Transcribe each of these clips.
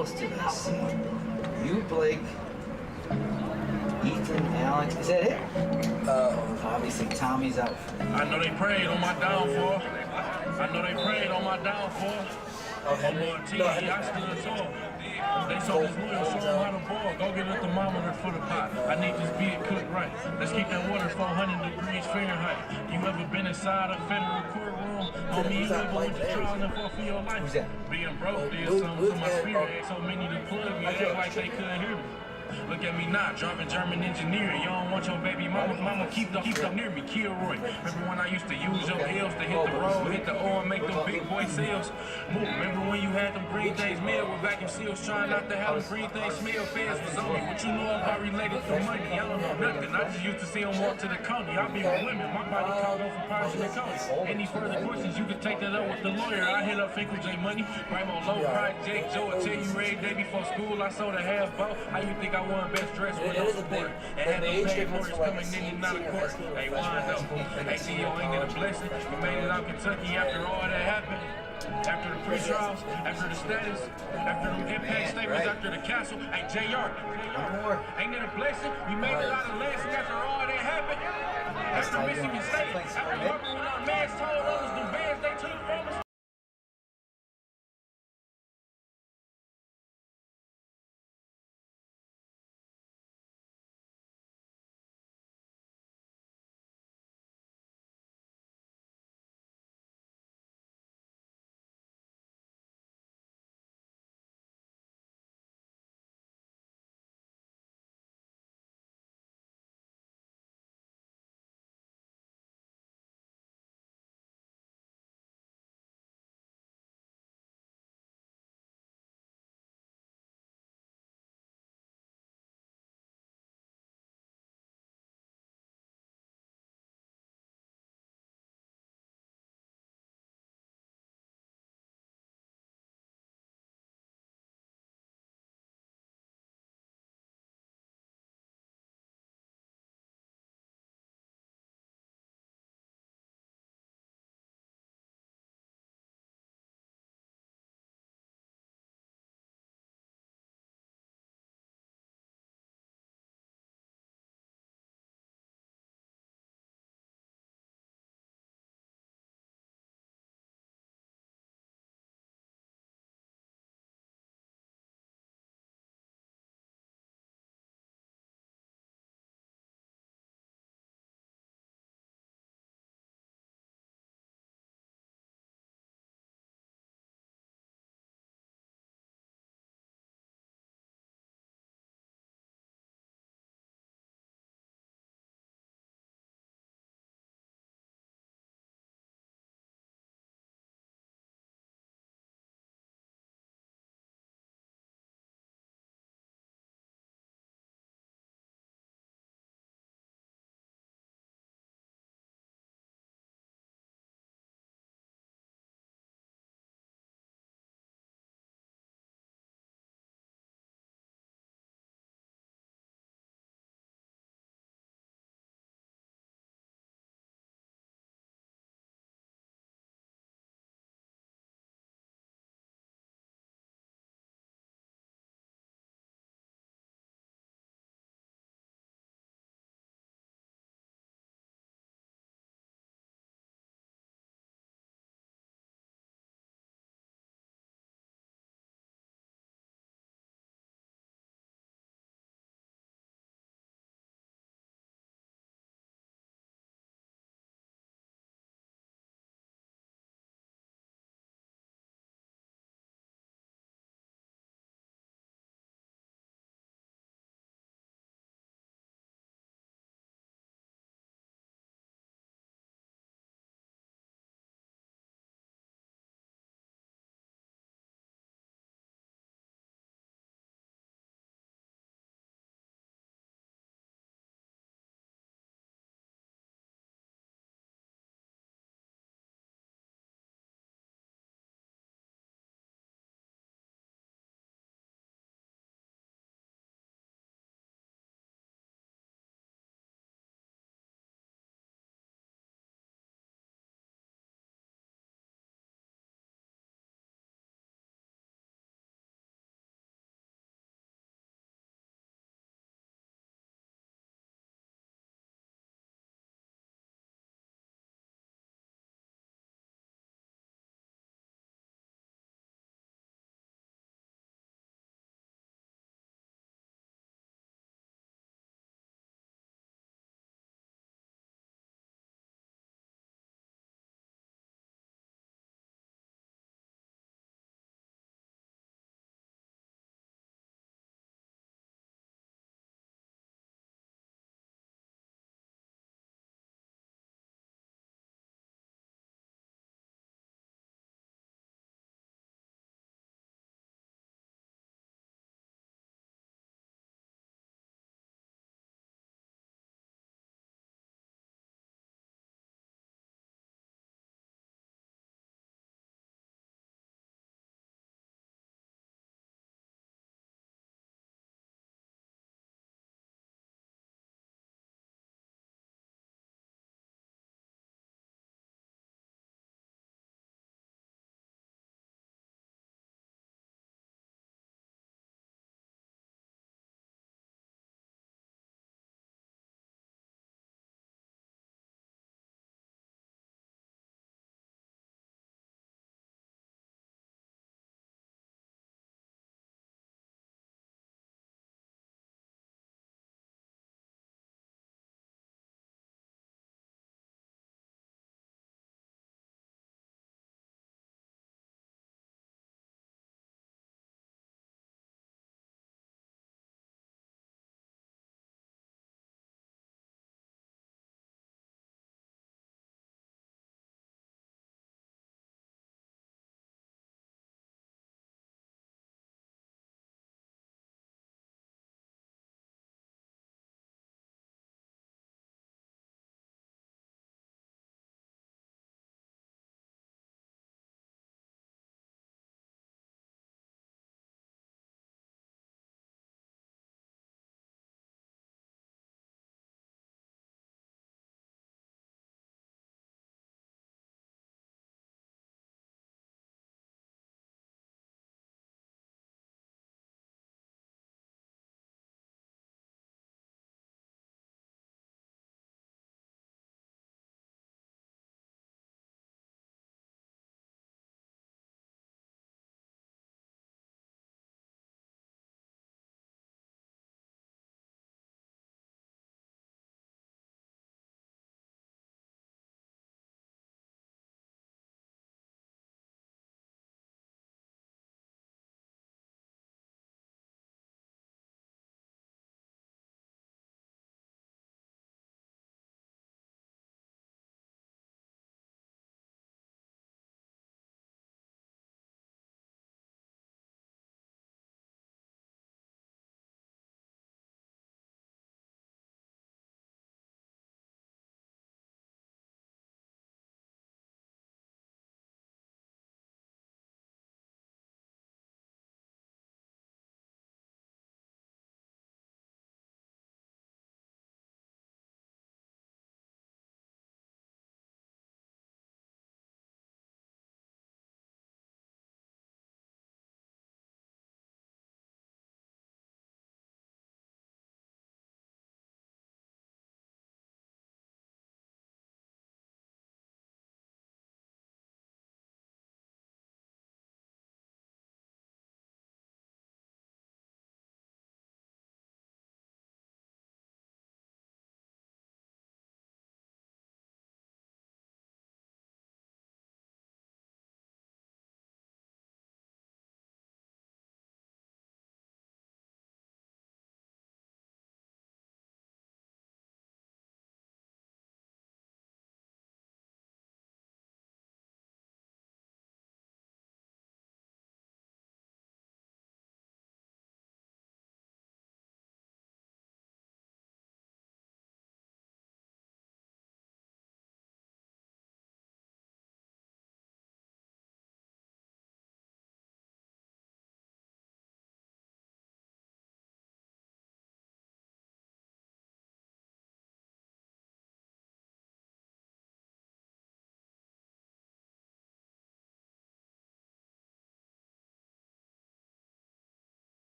else did I see? You, Blake, Ethan, Alex. Is that it? Obviously, Tommy's out. I know they prayed on my downfall. I know they prayed on my downfall. Oh, Lord, T, I stood tall. They saw this wheel, show them how to boil. Go get a thermometer for the pot. I need this beer cooked right. Let's keep that water 400 degrees Fahrenheit. You ever been inside a federal courtroom? Homie, you ever went to trial and fought for your life? Being broke did something to my spirit. Ain't so many to plug me, act like they couldn't hear me. Look at me now, driving German engineering. You don't want your baby mama keep them near me, Kilroy. Remember when I used to use your L's to hit the road, hit the oil, make them big boy sales? Move. Remember when you had them green things mail with vacuum seals, trying not to have them green things smell? Feds was on me. What you know about related to money? I don't know nothing. I just used to see them walk to the county. I be with women. My body count go for Paris and the county. Any further questions, you can take that up with the lawyer. I hit up Finkel J Money, Bravo Low Pride, Jake Joe. I tell you every day before school, I sold a half boat. How you think I won best dress with no support? And had them paid mortgage coming in and out of court. Hey, wind up. Hey, T.O. ain't it a blessing? You made it out Kentucky after all that happened. After the pre-trials, after the status, after the impact statements, after the castle. Hey, JR, ain't it a blessing? You made it out of Lansing after all that happened. After Michigan State, after working when our mans told others the bands they took from us.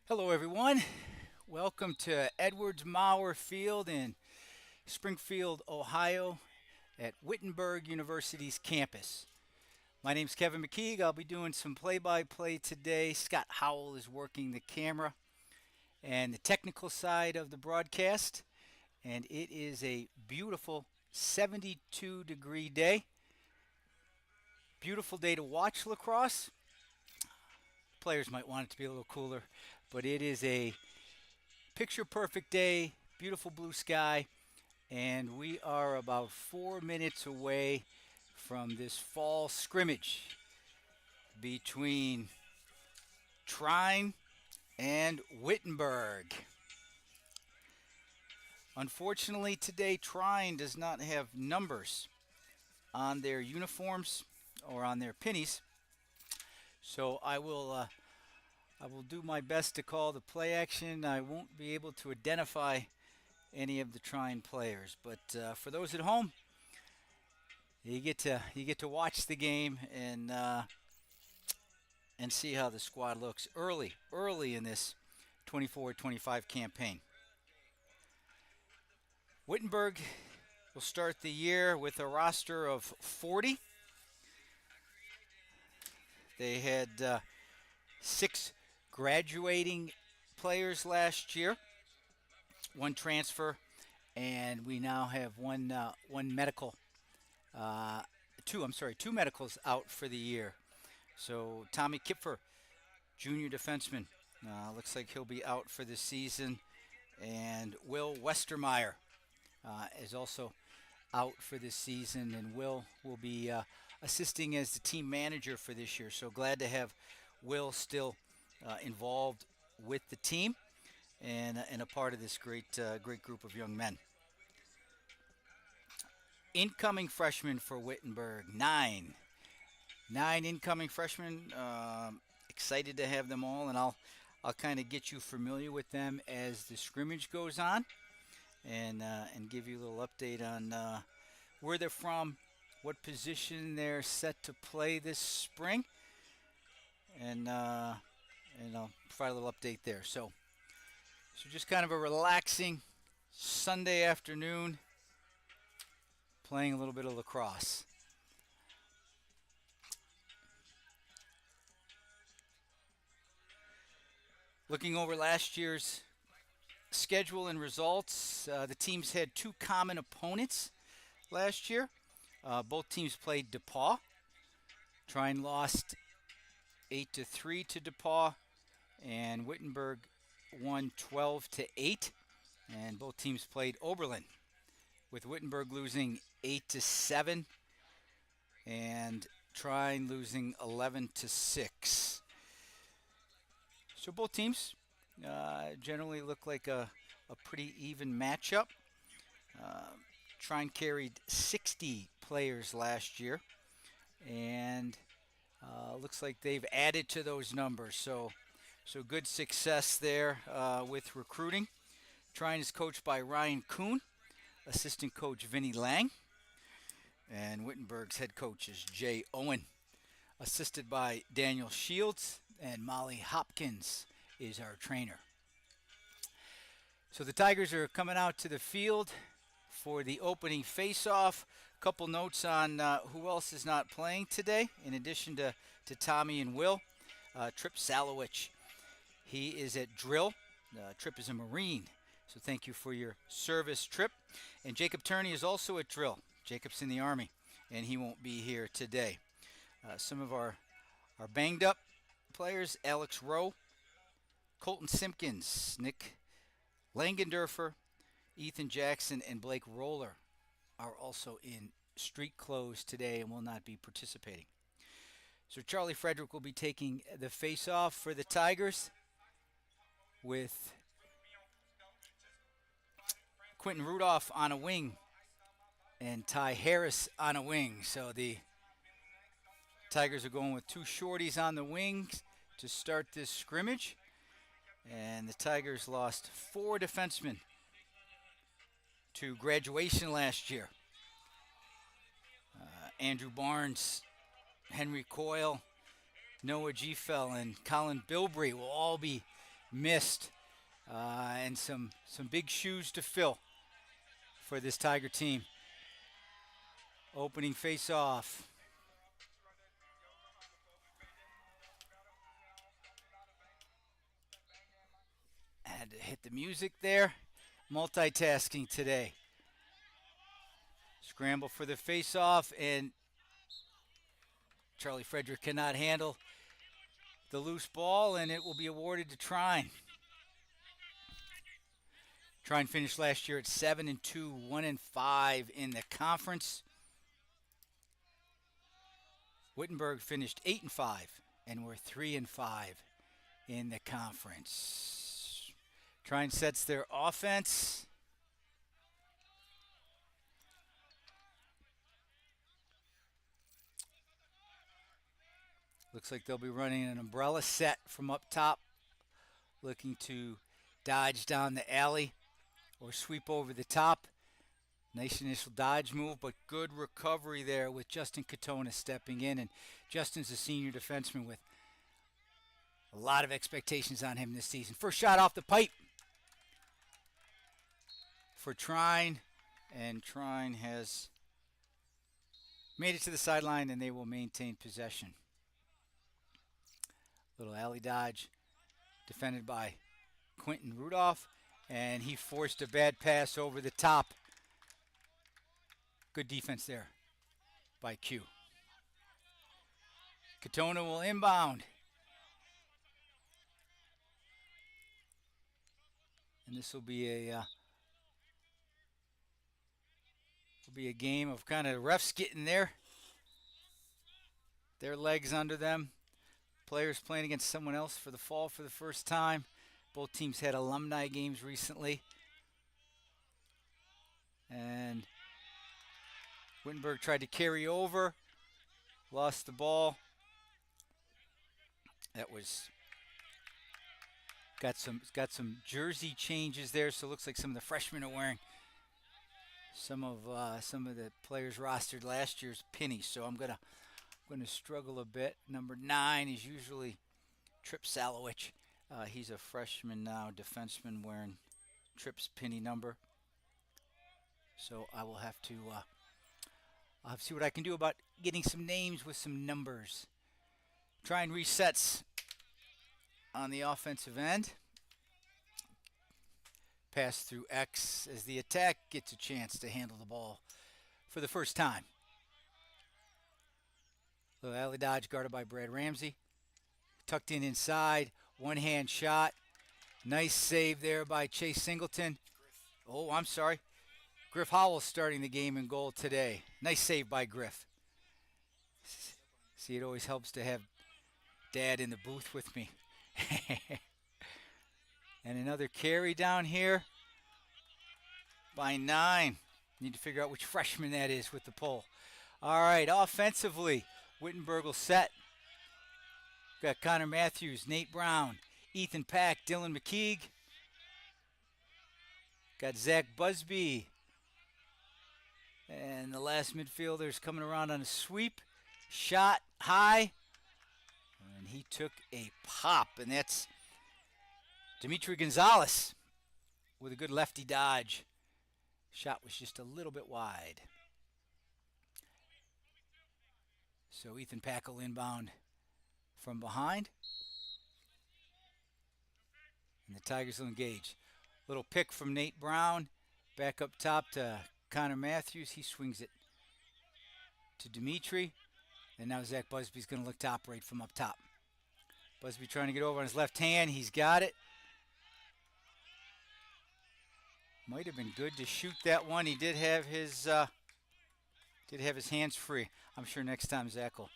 Hello, everyone. Welcome to Edwards Maurer Field in Springfield, Ohio, at Wittenberg University's campus. My name's Kevin McKeague. I'll be doing some play-by-play today. Scott Howell is working the camera and the technical side of the broadcast. And it is a beautiful 72-degree day. Beautiful day to watch lacrosse. Players might want it to be a little cooler, but it is a picture perfect day, beautiful blue sky, and we are about 4 minutes away from this fall scrimmage between Trine and Wittenberg. Unfortunately, today Trine does not have numbers on their uniforms or on their pennies, so I will do my best to call the play action. I won't be able to identify any of the Trine players, but for those at home, you get to watch the game and see how the squad looks early in this 24-25 campaign. Wittenberg will start the year with a roster of 40. They had 6 graduating players last year, 1 transfer, and we now have one medical, two medicals out for the year. So Tommy Kipfer, junior defenseman, looks like he'll be out for the season, and Will Westermeyer is also out for this season, and will be assisting as the team manager for this year. So glad to have Will still involved with the team and a part of this great group of young men. Incoming freshmen for Wittenberg, 9 incoming freshmen. Excited to have them all, and I'll kind of get you familiar with them as the scrimmage goes on, and give you a little update on where they're from, what position they're set to play this spring, and I'll provide a little update there. So just kind of a relaxing Sunday afternoon, playing a little bit of lacrosse. Looking over last year's schedule and results, the teams had 2 common opponents last year. Both teams played DePauw. Trine lost 8-3 to DePauw, and Wittenberg won 12-8. And both teams played Oberlin, with Wittenberg losing 8-7 and Trine losing 11-6. So both teams generally look like a pretty even matchup. Trine carried 60 players last year, and looks like they've added to those numbers. So good success there with recruiting. Trine is coached by Ryan Kuhn, assistant coach Vinny Lang, and Wittenberg's head coach is Jay Owen, assisted by Daniel Shields, and Molly Hopkins is our trainer. So the Tigers are coming out to the field for the opening face-off. A couple notes on who else is not playing today, in addition to Tommy and Will. Trip Salowich, he is at drill. Trip is a Marine, so thank you for your service, Trip. And Jacob Turney is also at drill. Jacob's in the Army, and he won't be here today. Some of our banged-up players: Alex Rowe, Colton Simpkins, Nick Langendorfer, Ethan Jackson, and Blake Roller are also in street clothes today and will not be participating. So Charlie Frederick will be taking the face-off for the Tigers, with Quentin Rudolph on a wing and Ty Harris on a wing. So the Tigers are going with 2 shorties on the wings to start this scrimmage. And the Tigers lost 4 defensemen to graduation last year. Andrew Barnes, Henry Coyle, Noah Giefel, and Colin Bilbrey will all be missed. And some big shoes to fill for this Tiger team. Opening face-off. Had to hit the music there. Multitasking today. Scramble for the face-off, and Charlie Frederick cannot handle the loose ball, and it will be awarded to Trine. Trine finished last year at 7-2, 1-5 in the conference. Wittenberg finished 8-5, and we're 3-5 in the conference. Trine sets their offense. Looks like they'll be running an umbrella set from up top, looking to dodge down the alley or sweep over the top. Nice initial dodge move, but good recovery there with Justin Katona stepping in. And Justin's a senior defenseman with a lot of expectations on him this season. First shot off the pipe for Trine, and Trine has made it to the sideline, and they will maintain possession. Little alley dodge defended by Quentin Rudolph, and he forced a bad pass over the top. Good defense there by Q. Katona will inbound. And this will be a game of kind of refs getting their legs under them. Players playing against someone else for the fall for the first time. Both teams had alumni games recently. And Wittenberg tried to carry over, lost the ball. That was got some jersey changes there, so it looks like some of the freshmen are wearing some of the players rostered last year's pennies. So I'm gonna struggle a bit. Number 9 is usually Trip Salowich. He's a freshman now, defenseman wearing Trip's penny number. So I will have to I'll have to see what I can do about getting some names with some numbers. Trine resets on the offensive end. Pass through X as the attack gets a chance to handle the ball for the first time. Little alley dodge guarded by Brad Ramsey. Tucked in inside. One-hand shot. Nice save there by Chase Singleton. Oh, I'm sorry. Griff Howell starting the game in goal today. Nice save by Griff. See, it always helps to have Dad in the booth with me. And another carry down here by 9. Need to figure out which freshman that is with the pull. All right, offensively, Wittenberg will set. Got Connor Matthews, Nate Brown, Ethan Pack, Dylan McKeague. Got Zach Busby. And the last midfielder's coming around on a sweep. Shot high. And he took a pop. And that's Dimitri Gonzalez with a good lefty dodge. Shot was just a little bit wide. So Ethan Pack will inbound from behind. And the Tigers will engage. Little pick from Nate Brown. Back up top to Connor Matthews. He swings it to Dimitri. And now Zach Busby's going to look top right from up top. Busby trying to get over on his left hand. He's got it. Might have been good to shoot that one. He did have his hands free. I'm sure next time Zach he'll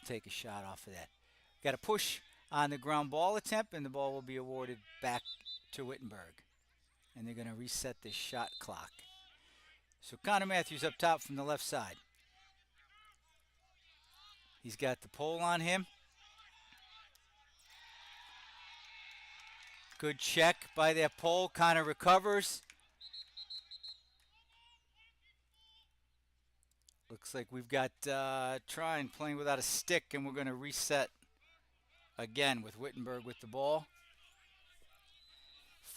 take a shot off of that. Got a push on the ground ball attempt, and the ball will be awarded back to Wittenberg. And they're going to reset the shot clock. So Connor Matthews up top from the left side. He's got the pole on him. Good check by that pole. Connor recovers. Looks like we've got Trine playing without a stick, and we're going to reset again with Wittenberg with the ball.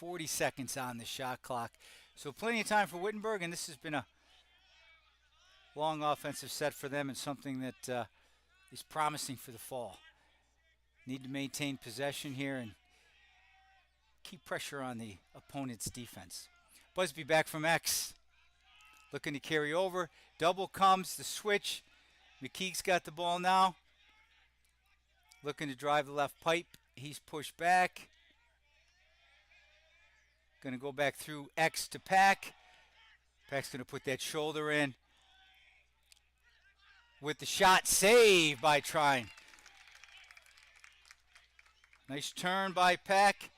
40 seconds on the shot clock. So plenty of time for Wittenberg, and this has been a long offensive set for them and something that is promising for the fall. Need to maintain possession here and keep pressure on the opponent's defense. Busby back from X. Looking to carry over. Double comes, the switch. McKee's got the ball now. Looking to drive the left pipe. He's pushed back. Going to go back through X to Pack. Pack's going to put that shoulder in. With the shot, saved by Trine. Nice turn by Pack.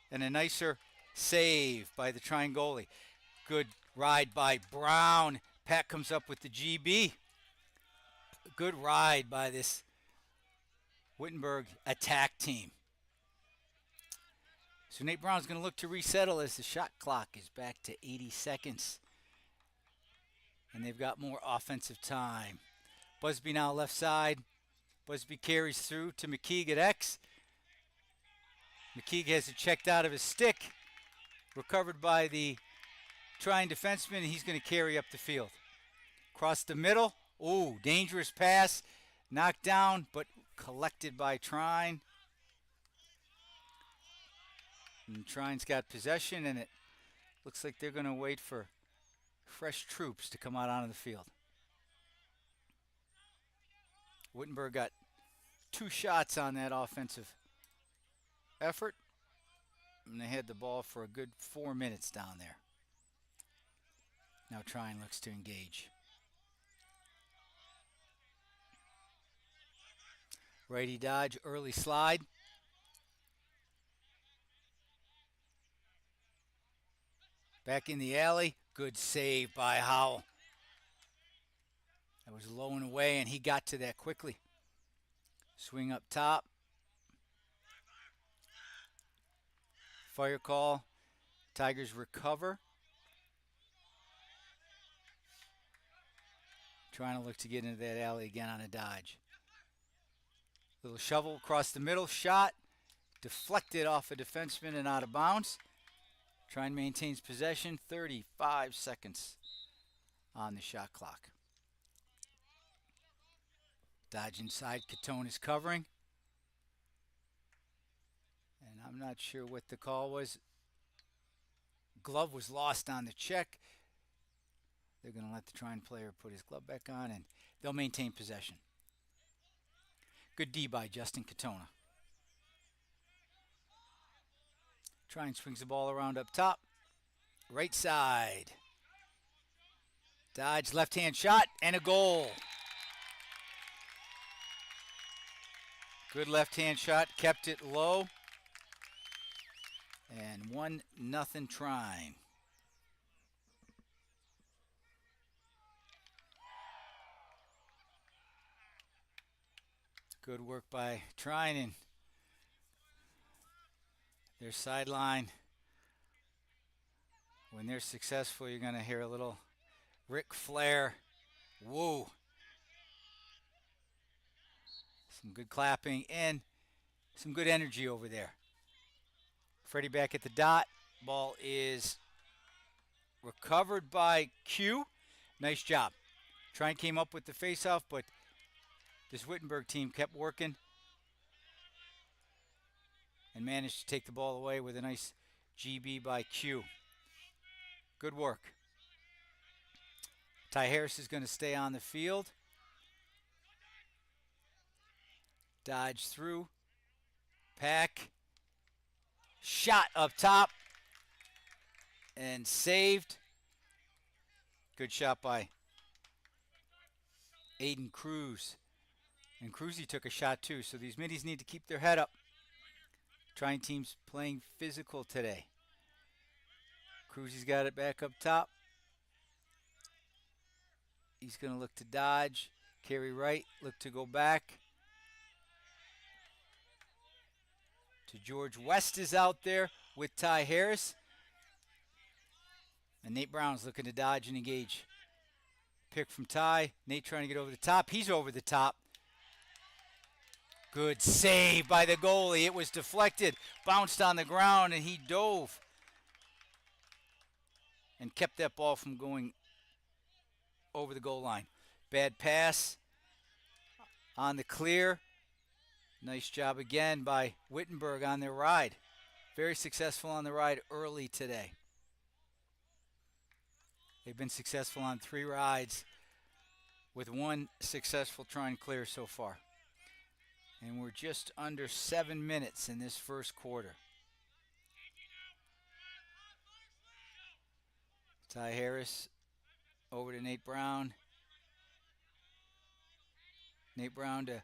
And a nicer save by the Trine goalie. Good ride by Brown. Pack comes up with the GB. Good ride by this Wittenberg attack team. So Nate Brown's going to look to resettle as the shot clock is back to 80 seconds. And they've got more offensive time. Busby now left side. Busby carries through to McKeague at X. McKeague has it checked out of his stick. Recovered by the Trine defenseman, and he's going to carry up the field. Across the middle. Ooh, dangerous pass. Knocked down, but collected by Trine. And Trine's got possession, and it looks like they're going to wait for fresh troops to come out onto the field. Wittenberg got 2 shots on that offensive effort, and they had the ball for a good 4 minutes down there. Now Trine looks to engage. Righty dodge, early slide. Back in the alley. Good save by Howell. That was low and away, and he got to that quickly. Swing up top. Fire call. Tigers recover. Trying to look to get into that alley again on a dodge. Little shovel across the middle. Shot. Deflected off a defenseman and out of bounds. Trine maintains possession. 35 seconds on the shot clock. Dodge inside. Catone is covering. And I'm not sure what the call was. Glove was lost on the check. They're going to let the Trine player put his glove back on, and they'll maintain possession. Good D by Justin Katona. Trine swings the ball around up top. Right side. Dodge, left-hand shot, and a goal. Good left-hand shot, kept it low. And 1-0 Trine. Good work by Trine and their sideline. When they're successful, you're going to hear a little Ric Flair. Woo. Some good clapping and some good energy over there. Freddie back at the dot. Ball is recovered by Q. Nice job. Trine came up with the faceoff, but this Wittenberg team kept working and managed to take the ball away with a nice GB by Q. Good work. Ty Harris is going to stay on the field. Dodge through. Pack. Shot up top. And saved. Good shot by Aiden Cruz. And Cruzy took a shot too, so these middies need to keep their head up. Trine team's playing physical today. Cruzy's got it back up top. He's going to look to dodge. Carry right, look to go back. To George West is out there with Ty Harris. And Nate Brown's looking to dodge and engage. Pick from Ty. Nate trying to get over the top. He's over the top. Good save by the goalie. It was deflected, bounced on the ground, and he dove and kept that ball from going over the goal line. Bad pass on the clear. Nice job again by Wittenberg on their ride. Very successful on the ride early today. They've been successful on 3 rides with 1 successful Trine clear so far. And we're just under 7 minutes in this first quarter. Ty Harris over to Nate Brown. Nate Brown to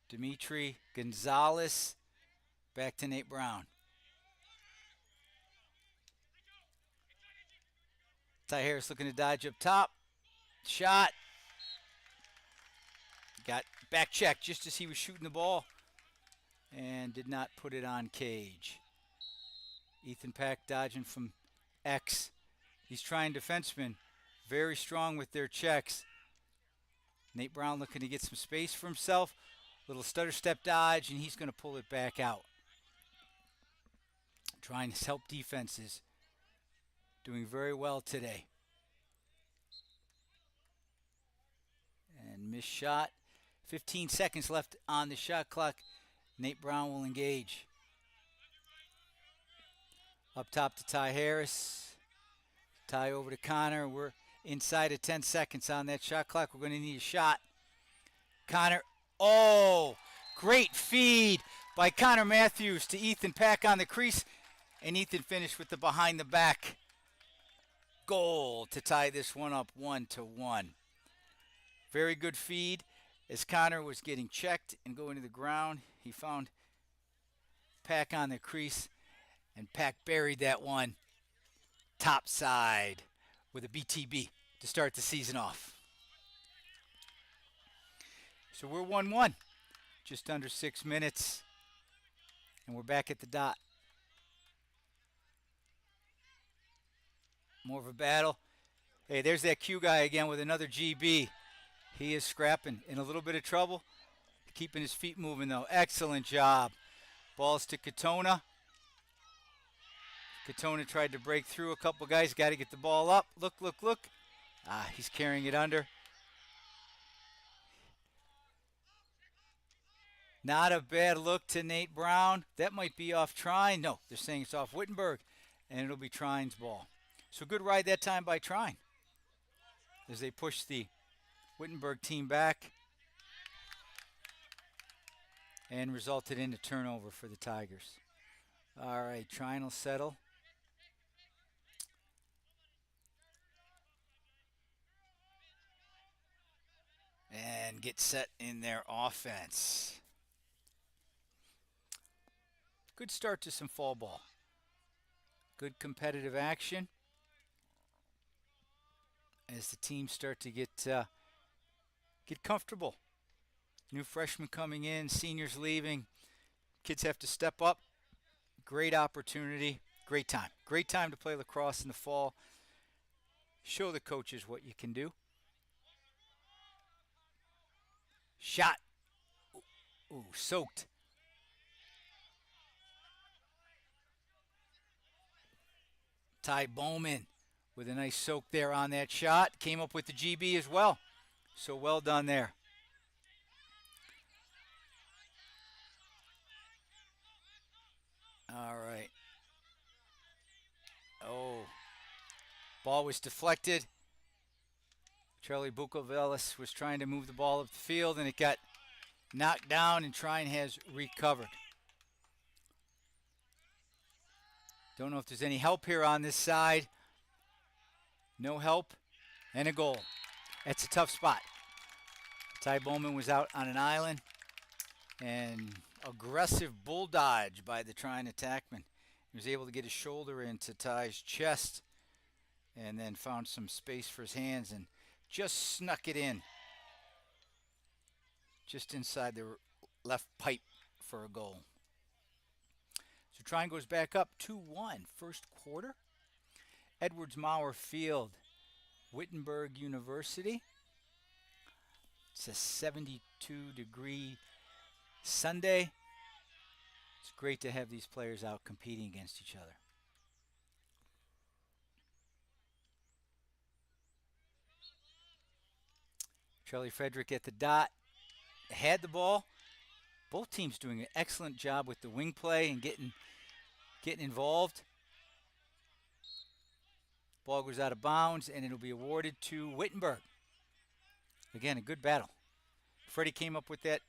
Dimitri Gonzalez. Back to Nate Brown. Ty Harris looking to dodge up top. Shot. Got back checked just as he was shooting the ball. And did not put it on cage. Ethan Pack dodging from X. These Trine defensemen very strong with their checks. Nate Brown looking to get some space for himself. Little stutter step dodge, and he's going to pull it back out. Trine's help defenses doing very well today. And missed shot. 15 seconds left on the shot clock. Nate Brown will engage. Up top to Ty Harris. Ty over to Connor. We're inside of 10 seconds on that shot clock. We're going to need a shot. Connor. Oh, great feed by Connor Matthews to Ethan Pack on the crease. And Ethan finished with the behind the back goal to tie this one up 1-1. Very good feed. As Connor was getting checked and going to the ground, he found Pack on the crease, and Pack buried that one top side with a BTB to start the season off. So we're 1-1, just under 6 minutes, and we're back at the dot. More of a battle. Hey, there's that Q guy again with another GB. He is scrapping, in a little bit of trouble. Keeping his feet moving, though. Excellent job. Balls to Katona. Katona tried to break through a couple guys. Got to get the ball up. Look, look, look. He's carrying it under. Not a bad look to Nate Brown. That might be off Trine. No, they're saying it's off Wittenberg, and it'll be Trine's ball. So good ride that time by Trine as they push the Wittenberg team back and resulted in a turnover for the Tigers. All right, Trine will settle. And get set in their offense. Good start to some fall ball. Good competitive action as the teams start to get comfortable. New freshmen coming in, seniors leaving. Kids have to step up. Great opportunity. Great time. Great time to play lacrosse in the fall. Show the coaches what you can do. Shot. Ooh, soaked. Ty Bowman with a nice soak there on that shot. Came up with the GB as well. So well done there. All right. Oh. Ball was deflected. Charlie Bukovelis was trying to move the ball up the field, and it got knocked down, and Trine has recovered. Don't know if there's any help here on this side. No help, and a goal. That's a tough spot. Ty Bowman was out on an island, and aggressive bull dodge by the Trine attackman. He was able to get his shoulder into Ty's chest and then found some space for his hands and just snuck it in just inside the left pipe for a goal. So Trine goes back up 2-1 first quarter. Edwards Mauer Field, Wittenberg University. It's a 72-degree Sunday. It's great to have these players out competing against each other. Charlie Frederick at the dot. Had the ball. Both teams doing an excellent job with the wing play and getting involved. Ball goes out of bounds, and it'll be awarded to Wittenberg. Again, a good battle. Freddie came up with that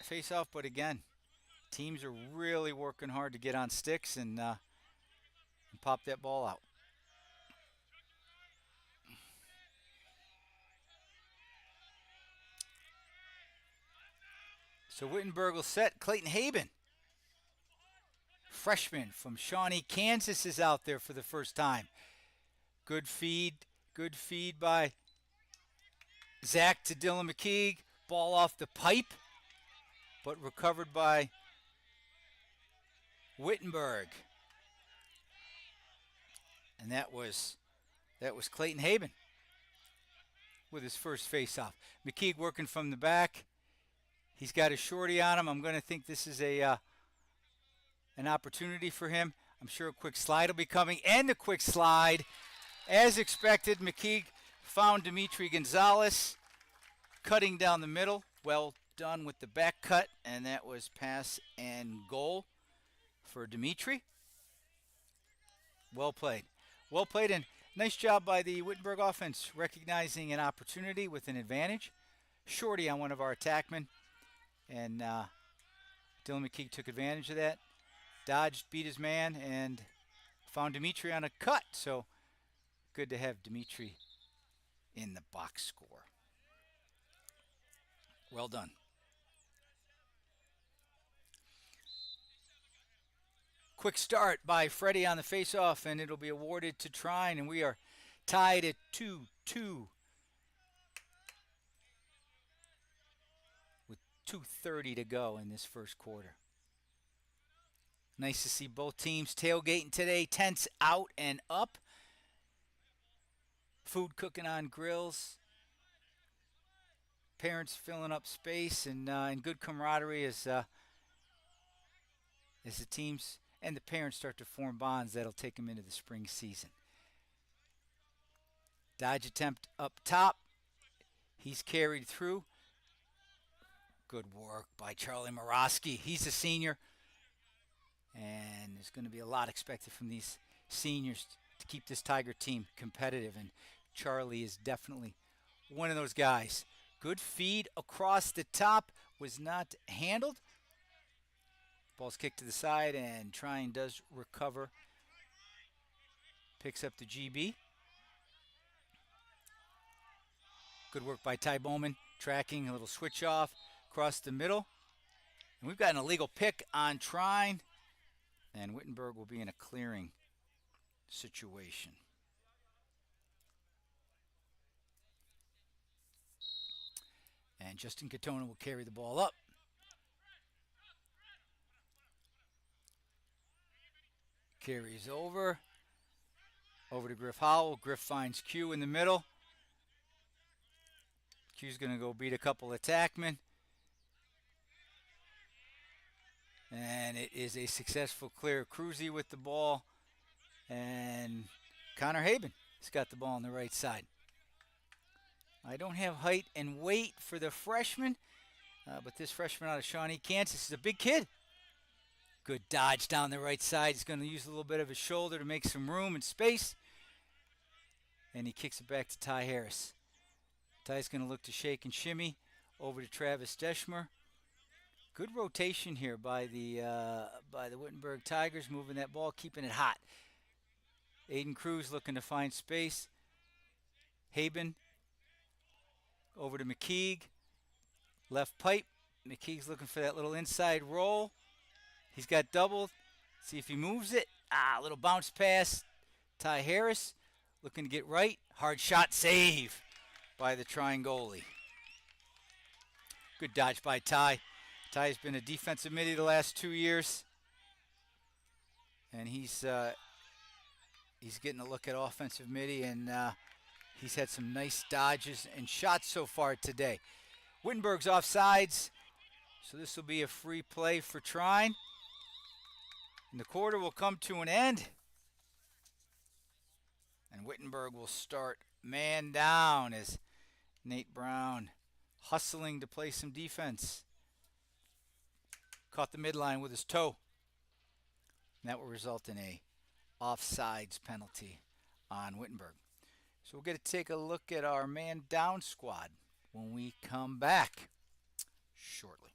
face-off, but again, teams are really working hard to get on sticks and pop that ball out. So Wittenberg will set. Clayton Haben, freshman from Shawnee, Kansas, is out there for the first time. Good feed by Zach to Dylan McKeague. Ball off the pipe, but recovered by Wittenberg. And that was Clayton Haben with his first face-off. McKeague working from the back. He's got a shorty on him. I'm going to think this is an opportunity for him. I'm sure a quick slide will be coming. And the quick slide, as expected, McKeague found Dimitri Gonzalez cutting down the middle. Well done with the back cut, and that was pass and goal for Dimitri. Well played. Well played, and nice job by the Wittenberg offense, recognizing an opportunity with an advantage. Shorty on one of our attackmen. And Dylan McKeague took advantage of that. Dodged, beat his man, and found Dimitri on a cut. So good to have Dimitri in the box score. Well done. Quick start by Freddie on the faceoff, and it'll be awarded to Trine, and we are tied at 2-2. 2:30 to go in this first quarter. Nice to see both teams tailgating today. Tents out and up. Food cooking on grills. Parents filling up space and good camaraderie as the teams and the parents start to form bonds that'll take them into the spring season. Dodge attempt up top. He's carried through. Good work by Charlie Morosky. He's a senior, and there's going to be a lot expected from these seniors to keep this Tiger team competitive, and Charlie is definitely one of those guys. Good feed across the top, was not handled. Ball's kicked to the side, and Trine does recover. Picks up the GB. Good work by Ty Bowman, tracking a little switch off across the middle. And we've got an illegal pick on Trine, and Wittenberg will be in a clearing situation. And Justin Katona will carry the ball up. Carries over to Griff Howell. Griff finds Q in the middle. Q's going to go beat a couple attackmen. And it is a successful clear. Cruzy with the ball. And Connor Haben has got the ball on the right side. I don't have height and weight for the freshman, but this freshman out of Shawnee, Kansas, is a big kid. Good dodge down the right side. He's going to use a little bit of his shoulder to make some room and space. And he kicks it back to Ty Harris. Ty's going to look to shake and shimmy over to Travis Deschmer. Good rotation here by the Wittenberg Tigers, moving that ball, keeping it hot. Aiden Cruz looking to find space. Haben over to McKeague. Left pipe. McKeague's looking for that little inside roll. He's got doubled. See if he moves it. A little bounce pass. Ty Harris looking to get right. Hard shot save by the Trine goalie. Good dodge by Ty. Ty's been a defensive midi the last 2 years. And he's getting a look at offensive midi, and he's had some nice dodges and shots so far today. Wittenberg's offsides, So this will be a free play for Trine. And the quarter will come to an end. And Wittenberg will start man down as Nate Brown hustling to play some defense. Caught the midline with his toe. And that will result in a offsides penalty on Wittenberg. So we'll get to take a look at our man down squad when we come back shortly.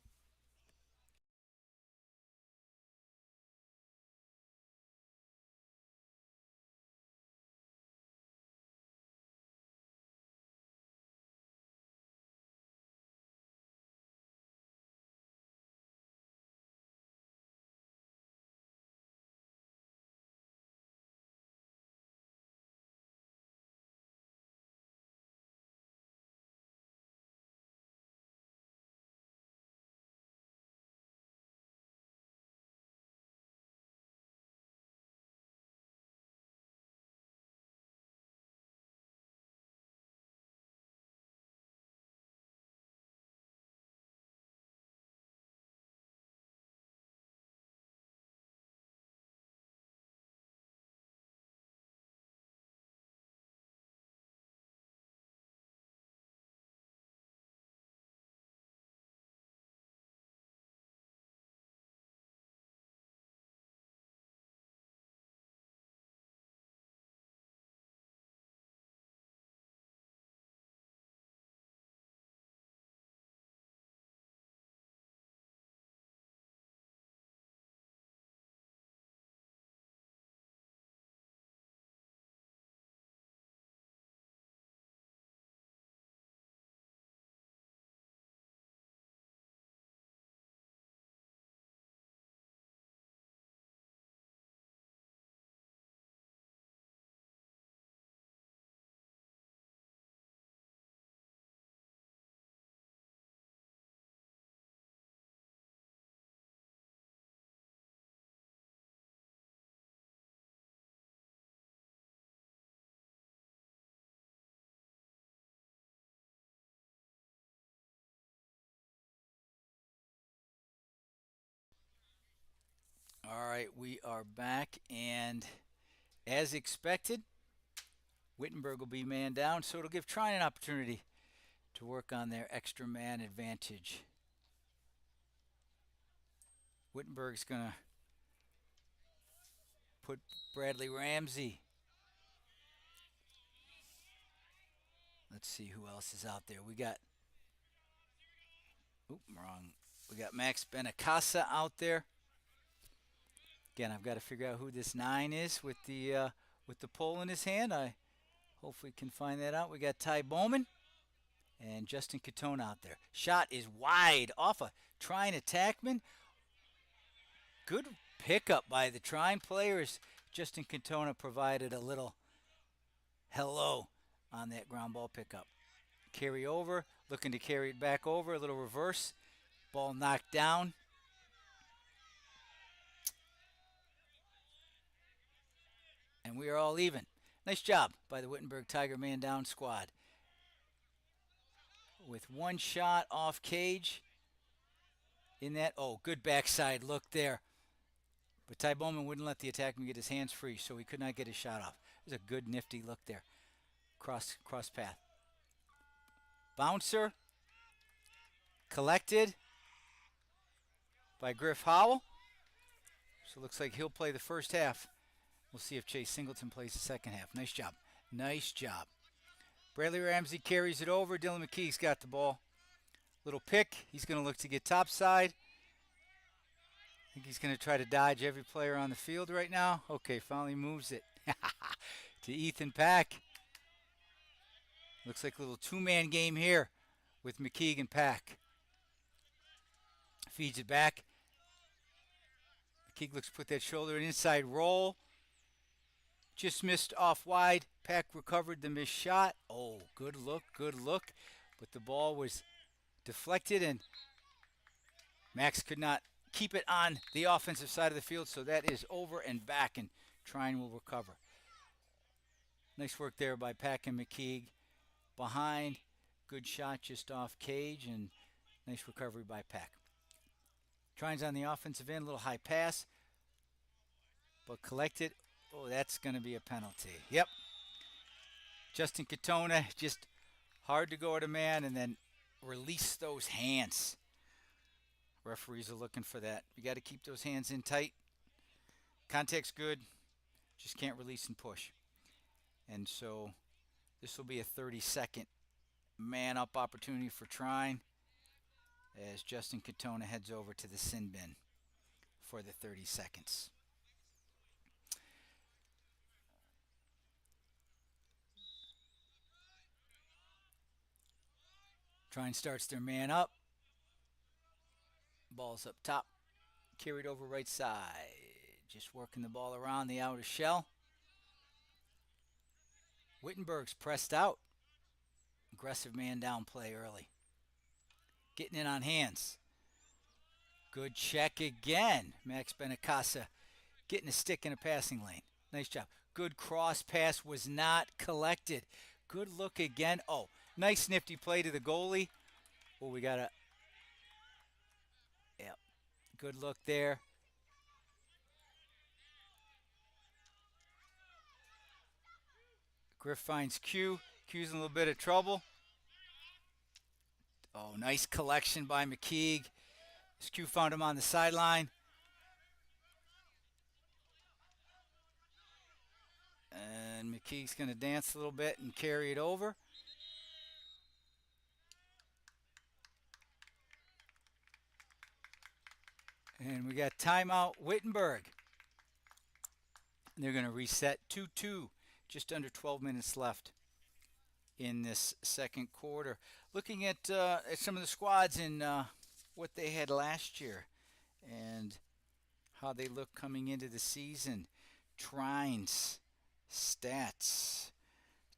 All right, we are back, and as expected, Wittenberg will be man down, so it'll give Trine an opportunity to work on their extra man advantage. Wittenberg's going to put Bradley Ramsey. Let's see who else is out there. We got, wrong. We got Max Benacasa out there. Again, I've got to figure out who this 9 is with the pole in his hand. I hopefully can find that out. We got Ty Bowman and Justin Catone out there. Shot is wide off a Trine attackman. Good pickup by the Trine players. Justin Catone provided a little hello on that ground ball pickup. Carry over, looking to carry it back over, a little reverse. Ball knocked down. And we are all even. Nice job by the Wittenberg Tiger man down squad. With one shot off cage in that. Oh, good backside look there. But Ty Bowman wouldn't let the attackman get his hands free, so he could not get his shot off. It was a good nifty look there. Cross path. Bouncer. Collected by Griff Howell. So it looks like he'll play the first half. We'll see if Chase Singleton plays the second half. Nice job. Nice job. Bradley Ramsey carries it over. Dylan McKee's got the ball. Little pick. He's going to look to get topside. I think he's going to try to dodge every player on the field right now. Okay, finally moves it to Ethan Pack. Looks like a little two-man game here with McKeague and Pack. Feeds it back. McKeague looks to put that shoulder in inside roll. Just missed off wide. Pack recovered the missed shot. Oh, good look, good look. But the ball was deflected, and Max could not keep it on the offensive side of the field, so that is over and back, and Trine will recover. Nice work there by Pack and McKeague. Behind, good shot just off cage, and nice recovery by Pack. Trine's on the offensive end, little high pass, but collected. Oh, that's going to be a penalty. Yep. Justin Katona, just hard to go at a man and then release those hands. Referees are looking for that. You got to keep those hands in tight. Contact's good, just can't release and push. And so this will be a 30-second man-up opportunity for Trine as Justin Katona heads over to the sin bin for the 30 seconds. Trine starts their man up. Ball's up top. Carried over right side. Just working the ball around the outer shell. Wittenberg's pressed out. Aggressive man down play early. Getting in on hands. Good check again. Max Benacasa getting a stick in a passing lane. Nice job. Good cross pass was not collected. Good look again. Oh, nice nifty play to the goalie. Oh, we got a... Yep. Good look there. Griff finds Q. Q's in a little bit of trouble. Oh, nice collection by McKeague. Q found him on the sideline. And McKeague's going to dance a little bit and carry it over. And we got timeout Wittenberg. They're going to reset 2-2. Just under 12 minutes left in this second quarter. Looking at some of the squads and what they had last year and how they look coming into the season. Trine's stats.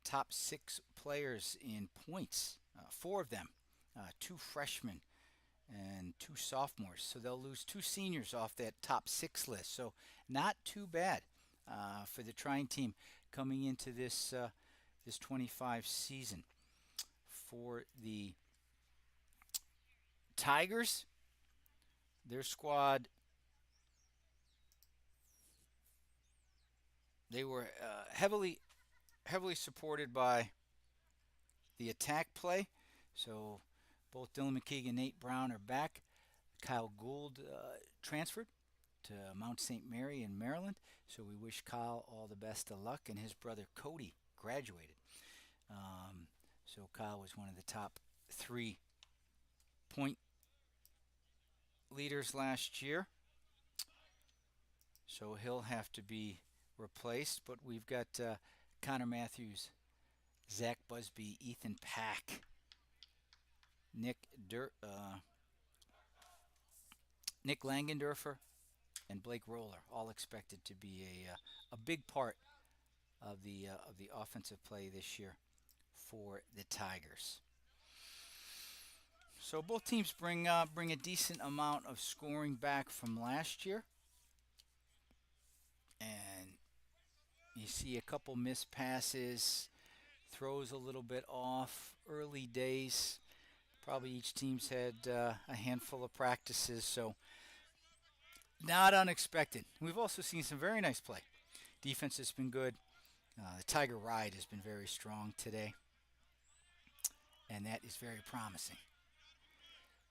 Top 6 players in points. 4 of them. 2 freshmen and 2 sophomores. So they'll lose 2 seniors off that top 6 list. So not too bad for the Trine team coming into this 25 season. For the Tigers, their squad, they were heavily supported by the attack play. So both Dylan McKeague and Nate Brown are back. Kyle Gould transferred to Mount St. Mary in Maryland. So we wish Kyle all the best of luck. And his brother Cody graduated. So Kyle was one of the top 3 point leaders last year. So he'll have to be replaced. But we've got Connor Matthews, Zach Busby, Ethan Pack, Nick Langendorfer, and Blake Roller, all expected to be a big part of the offensive play this year for the Tigers. So both teams bring a decent amount of scoring back from last year, and you see a couple missed passes, throws a little bit off, early days. Probably each team's had a handful of practices, so not unexpected. We've also seen some very nice play. Defense has been good. The Tiger ride has been very strong today, and that is very promising.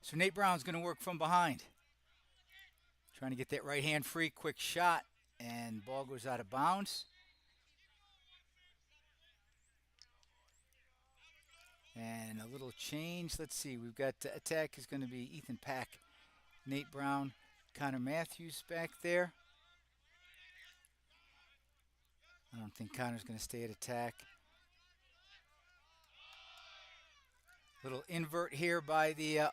So Nate Brown's going to work from behind. Trying to get that right hand free, quick shot, and ball goes out of bounds. And a little change. Let's see. We've got attack is going to be Ethan Pack, Nate Brown, Connor Matthews back there. I don't think Connor's going to stay at attack. Little invert here by the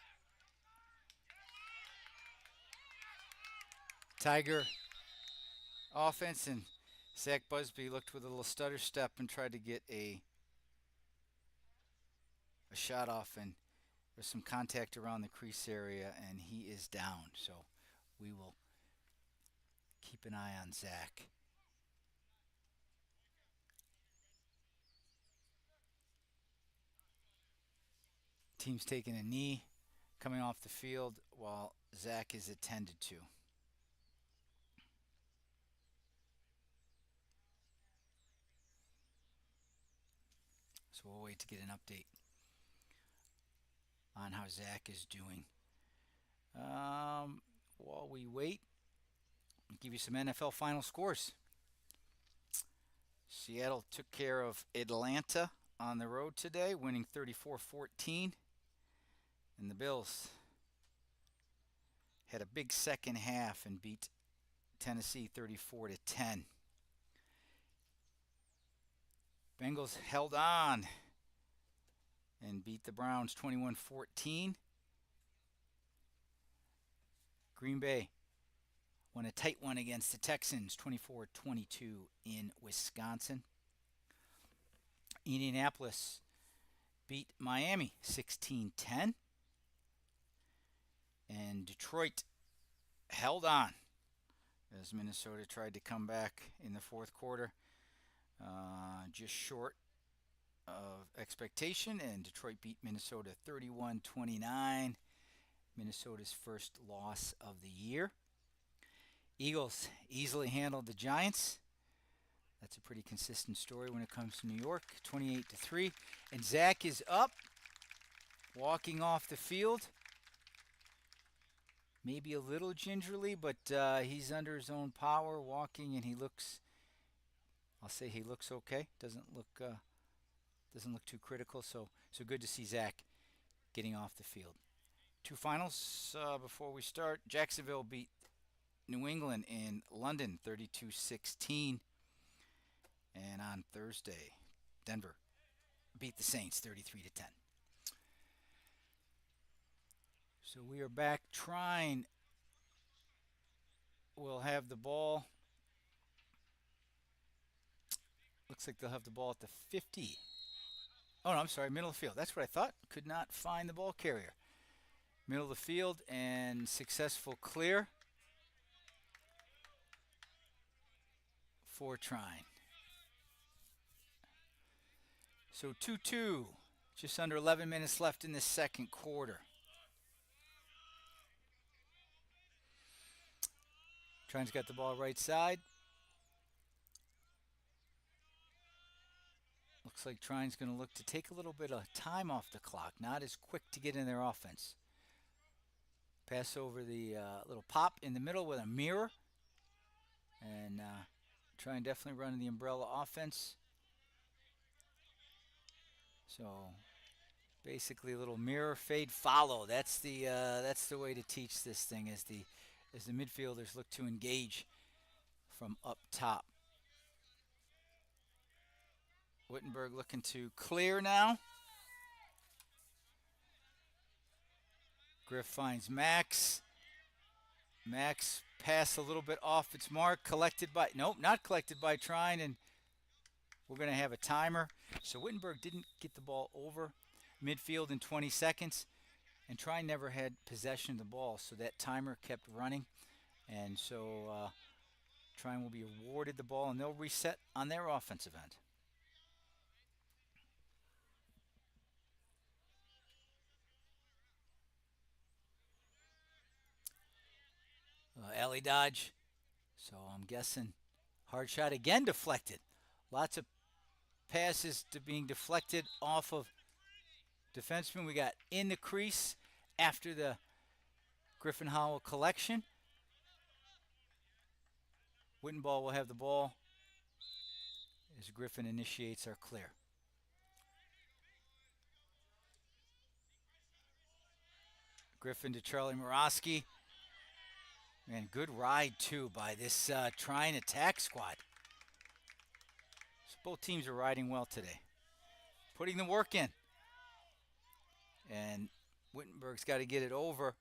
Tiger offense, and Zach Busby looked with a little stutter step and tried to get a shot off, and there's some contact around the crease area, and he is down. So we will keep an eye on Zach. Team's taking a knee. coming off the field while Zach is attended to. So we'll wait to get an update on how Zach is doing. While we wait, I'll give you some NFL final scores. Seattle took care of Atlanta on the road today, winning 34-14. And the Bills had a big second half and beat Tennessee 34-10. Bengals held on and beat the Browns 21-14. Green Bay won a tight one against the Texans 24-22 in Wisconsin. Indianapolis beat Miami 16-10. And Detroit held on as Minnesota tried to come back in the fourth quarter, just short of expectation, and Detroit beat Minnesota 31-29, Minnesota's first loss of the year. Eagles easily handled the Giants. That's a pretty consistent story when it comes to New York, 28-3. And Zach is up, walking off the field. Maybe a little gingerly, but he's under his own power, walking, and he looks. I'll say he looks okay. Doesn't look too critical. So good to see Zach getting off the field. Two finals before we start. Jacksonville beat New England in London 32-16, and on Thursday, Denver beat the Saints 33-10. So we are back. Trine will have the ball. Looks like they'll have the ball at the 50. Oh, no, I'm sorry, middle of the field. That's what I thought. Could not find the ball carrier. Middle of the field and successful clear for Trine. So 2-2. Just under 11 minutes left in the second quarter. Trine's got the ball right side. Looks like Trine's going to look to take a little bit of time off the clock. Not as quick to get in their offense. Pass over the little pop in the middle with a mirror. And Trine definitely running the umbrella offense. So basically a little mirror, fade, follow. That's the way to teach this thing as the midfielders look to engage from up top. Wittenberg looking to clear now. Griff finds Max. Max pass a little bit off its mark. Not collected by Trine, and we're going to have a timer. So Wittenberg didn't get the ball over midfield in 20 seconds, and Trine never had possession of the ball, so that timer kept running. And so Trine will be awarded the ball, and they'll reset on their offensive end. Alley dodge. So I'm guessing hard shot again deflected. Lots of passes to being deflected off of defensemen. We got in the crease after the Griffin Howell collection. Wittenball will have the ball as Griffin initiates our clear. Griffin to Charlie Morosky. Man, good ride, too, by this Trine attack squad. So both teams are riding well today. Putting the work in. And Wittenberg's got to get it over.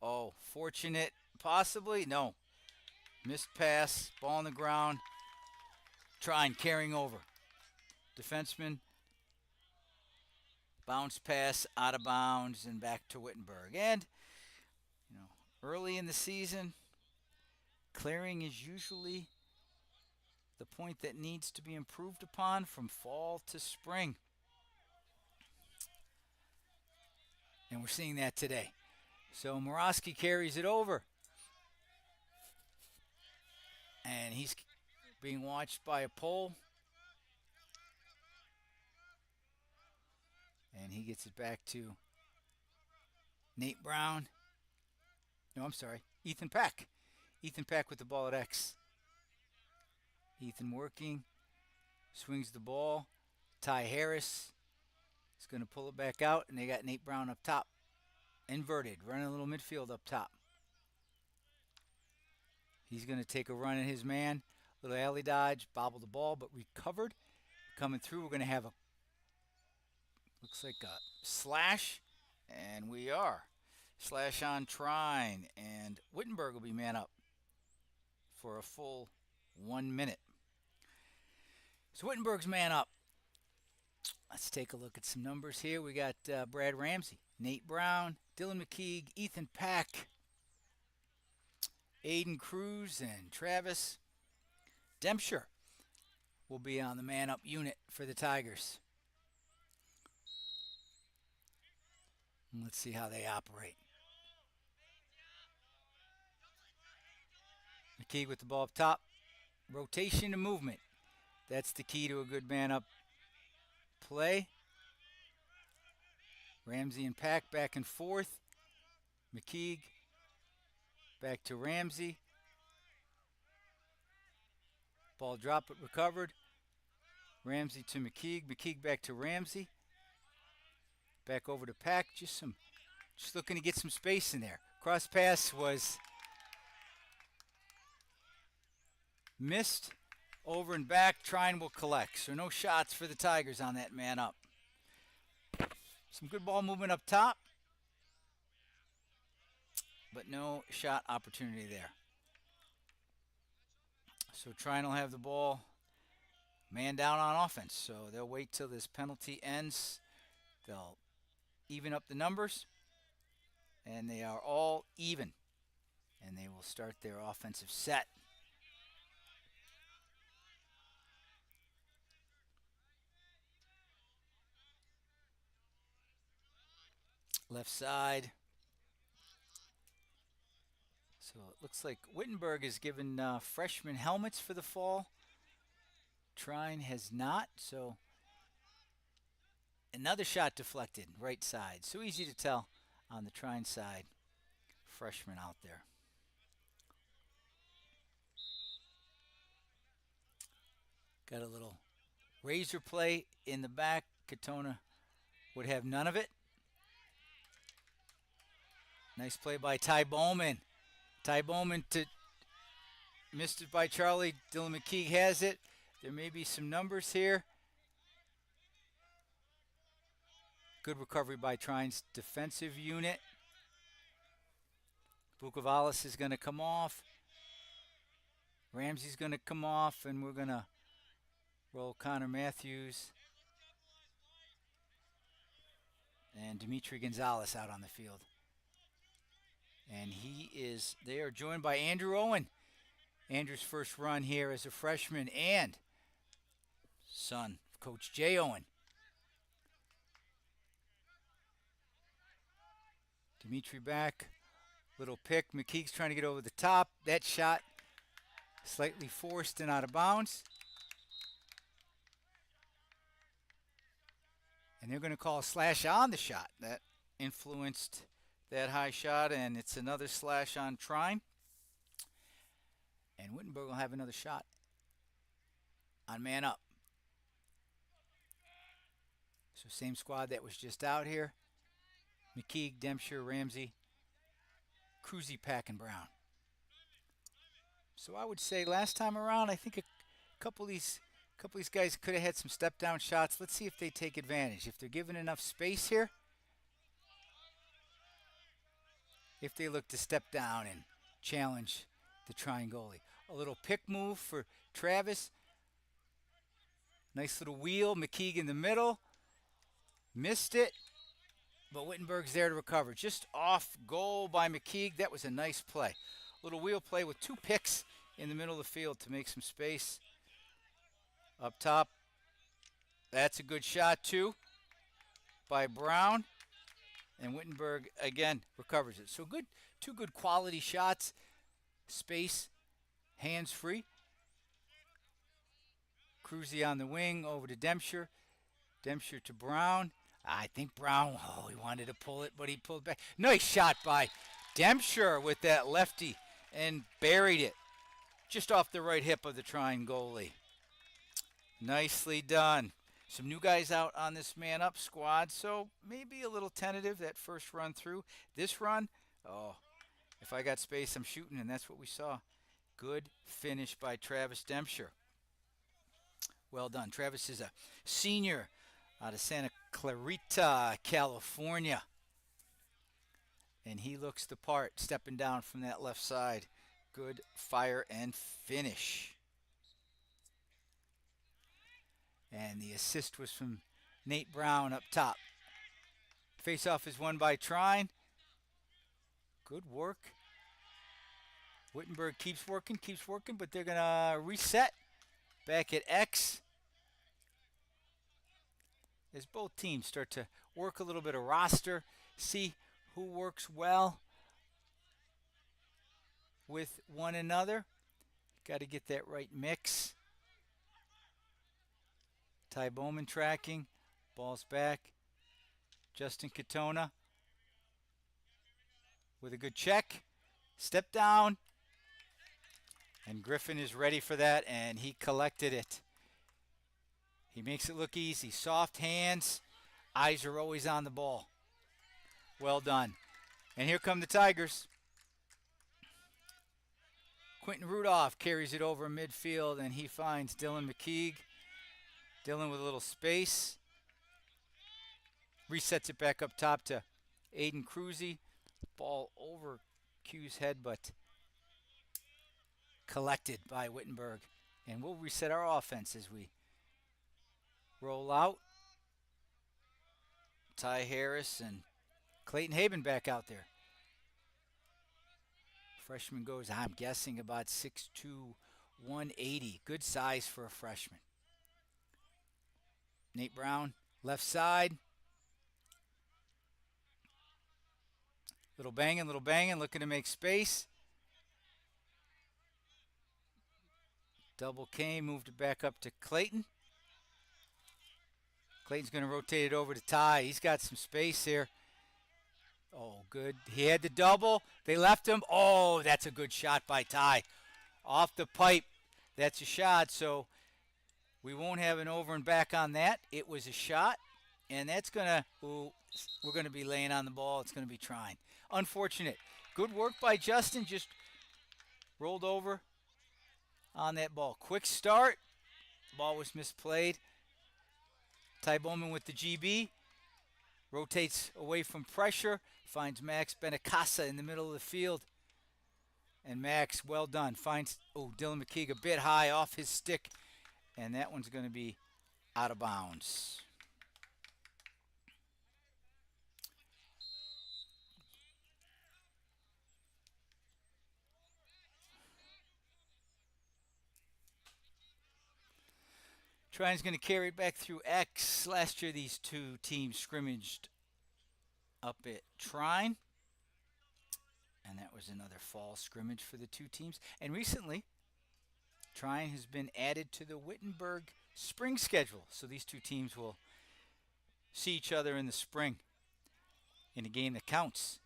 Oh, fortunate. Possibly? No. Missed pass. Ball on the ground. Trine carrying over. Defenseman. Bounce pass out of bounds and back to Wittenberg. And, early in the season, clearing is usually the point that needs to be improved upon from fall to spring. And we're seeing that today. So Morosky carries it over. And he's being watched by a pole. And he gets it back to Nate Brown. No, I'm sorry. Ethan Pack. Ethan Pack with the ball at X. Ethan working. Swings the ball. Ty Harris is going to pull it back out. And they got Nate Brown up top. Inverted. Running a little midfield up top. He's going to take a run at his man. Little alley dodge. Bobbled the ball, but recovered. Coming through, we're going to have a, looks like a slash. And we are. Slash on Trine. And Wittenberg will be man up for a full 1 minute. So Wittenberg's man up. Let's take a look at some numbers here. We got Brad Ramsey, Nate Brown, Dylan McKeague, Ethan Pack, Aiden Cruz, and Travis Dempscher will be on the man up unit for the Tigers. And let's see how they operate. McKeague with the ball up top. Rotation and movement. That's the key to a good man up play. Ramsey and Pack back and forth. McKeague back to Ramsey. Ball dropped but recovered. Ramsey to McKeague. McKeague back to Ramsey. Back over to Pack. Just looking to get some space in there. Cross pass was missed. Over and back. Trine will collect. So no shots for the Tigers on that man up. Some good ball movement up top. But no shot opportunity there. So Trine will have the ball man down on offense. So they'll wait till this penalty ends. They'll even up the numbers. And they are all even. And they will start their offensive set. Left side. So it looks like Wittenberg has given freshman helmets for the fall. Trine has not. So another shot deflected, right side. So easy to tell on the Trine side. Freshman out there. Got a little razor play in the back. Katona would have none of it. Nice play by Ty Bowman. Ty Bowman missed it by Charlie. Dylan McKeague has it. There may be some numbers here. Good recovery by Trine's defensive unit. Bukavalis is going to come off. Ramsey's going to come off, and we're going to roll Connor Matthews and Dimitri Gonzalez out on the field. And they are joined by Andrew Owen. Andrew's first run here as a freshman and son of Coach Jay Owen. Dimitri back. Little pick. McKeague's trying to get over the top. That shot slightly forced and out of bounds. And they're going to call a slash on the shot. That influenced that high shot, and it's another slash on Trine. And Wittenberg will have another shot on man up. So same squad that was just out here. McKeague, Dempscher, Ramsey, Cruzy, Pack, and Brown. So I would say last time around, I think a couple of these guys could have had some step down shots. Let's see if they take advantage. If they're given enough space here. If they look to step down and challenge the Trine goalie. A little pick move for Travis. Nice little wheel. McKeague in the middle. Missed it. But Wittenberg's there to recover. Just off goal by McKeague. That was a nice play. Little wheel play with 2 picks in the middle of the field to make some space. Up top. That's a good shot too by Brown. And Wittenberg again recovers it. So good, two good quality shots. Space, hands free. Cruzy on the wing over to Dempscher. Dempscher to Brown. I think Brown, he wanted to pull it, but he pulled back. Nice shot by Dempscher with that lefty and buried it just off the right hip of the Trine goalie. Nicely done. Some new guys out on this man-up squad, so maybe a little tentative that first run through. This run, if I got space, I'm shooting, and that's what we saw. Good finish by Travis Dempscher. Well done. Travis is a senior out of Santa Clarita, California. And he looks the part, stepping down from that left side. Good fire and finish. And the assist was from Nate Brown up top. Face-off is won by Trine. Good work. Wittenberg keeps working, but they're going to reset back at X as both teams start to work a little bit of roster, see who works well with one another. Got to get that right mix. Ty Bowman tracking. Ball's back. Justin Katona with a good check. Step down. And Griffin is ready for that, and he collected it. He makes it look easy. Soft hands. Eyes are always on the ball. Well done. And here come the Tigers. Quentin Rudolph carries it over midfield, and he finds Dylan McKeague. Dylan with a little space. Resets it back up top to Aiden Cruzy. Ball over Q's head, but collected by Wittenberg. And we'll reset our offense as we roll out. Ty Harris and Clayton Haben back out there. Freshman goes, I'm guessing, about 6'2", 180. Good size for a freshman. Nate Brown, left side. Little banging, looking to make space. Double K, moved it back up to Clayton. Clayton's going to rotate it over to Ty. He's got some space here. Oh, good. He had the double. They left him. Oh, that's a good shot by Ty. Off the pipe. That's a shot, so we won't have an over and back on that. It was a shot, and that's going to, we're going to be laying on the ball. It's going to be Trine. Unfortunate. Good work by Justin. Just rolled over on that ball. Quick start. Ball was misplayed. Ty Bowman with the GB. Rotates away from pressure. Finds Max Benacasa in the middle of the field. And Max, well done. Finds, Dylan McKeague a bit high off his stick. And that one's going to be out of bounds. Trine's going to carry it back through X. Last year, these two teams scrimmaged up at Trine. And that was another fall scrimmage for the two teams. And recently, Trine has been added to the Wittenberg spring schedule. So these two teams will see each other in the spring in a game that counts.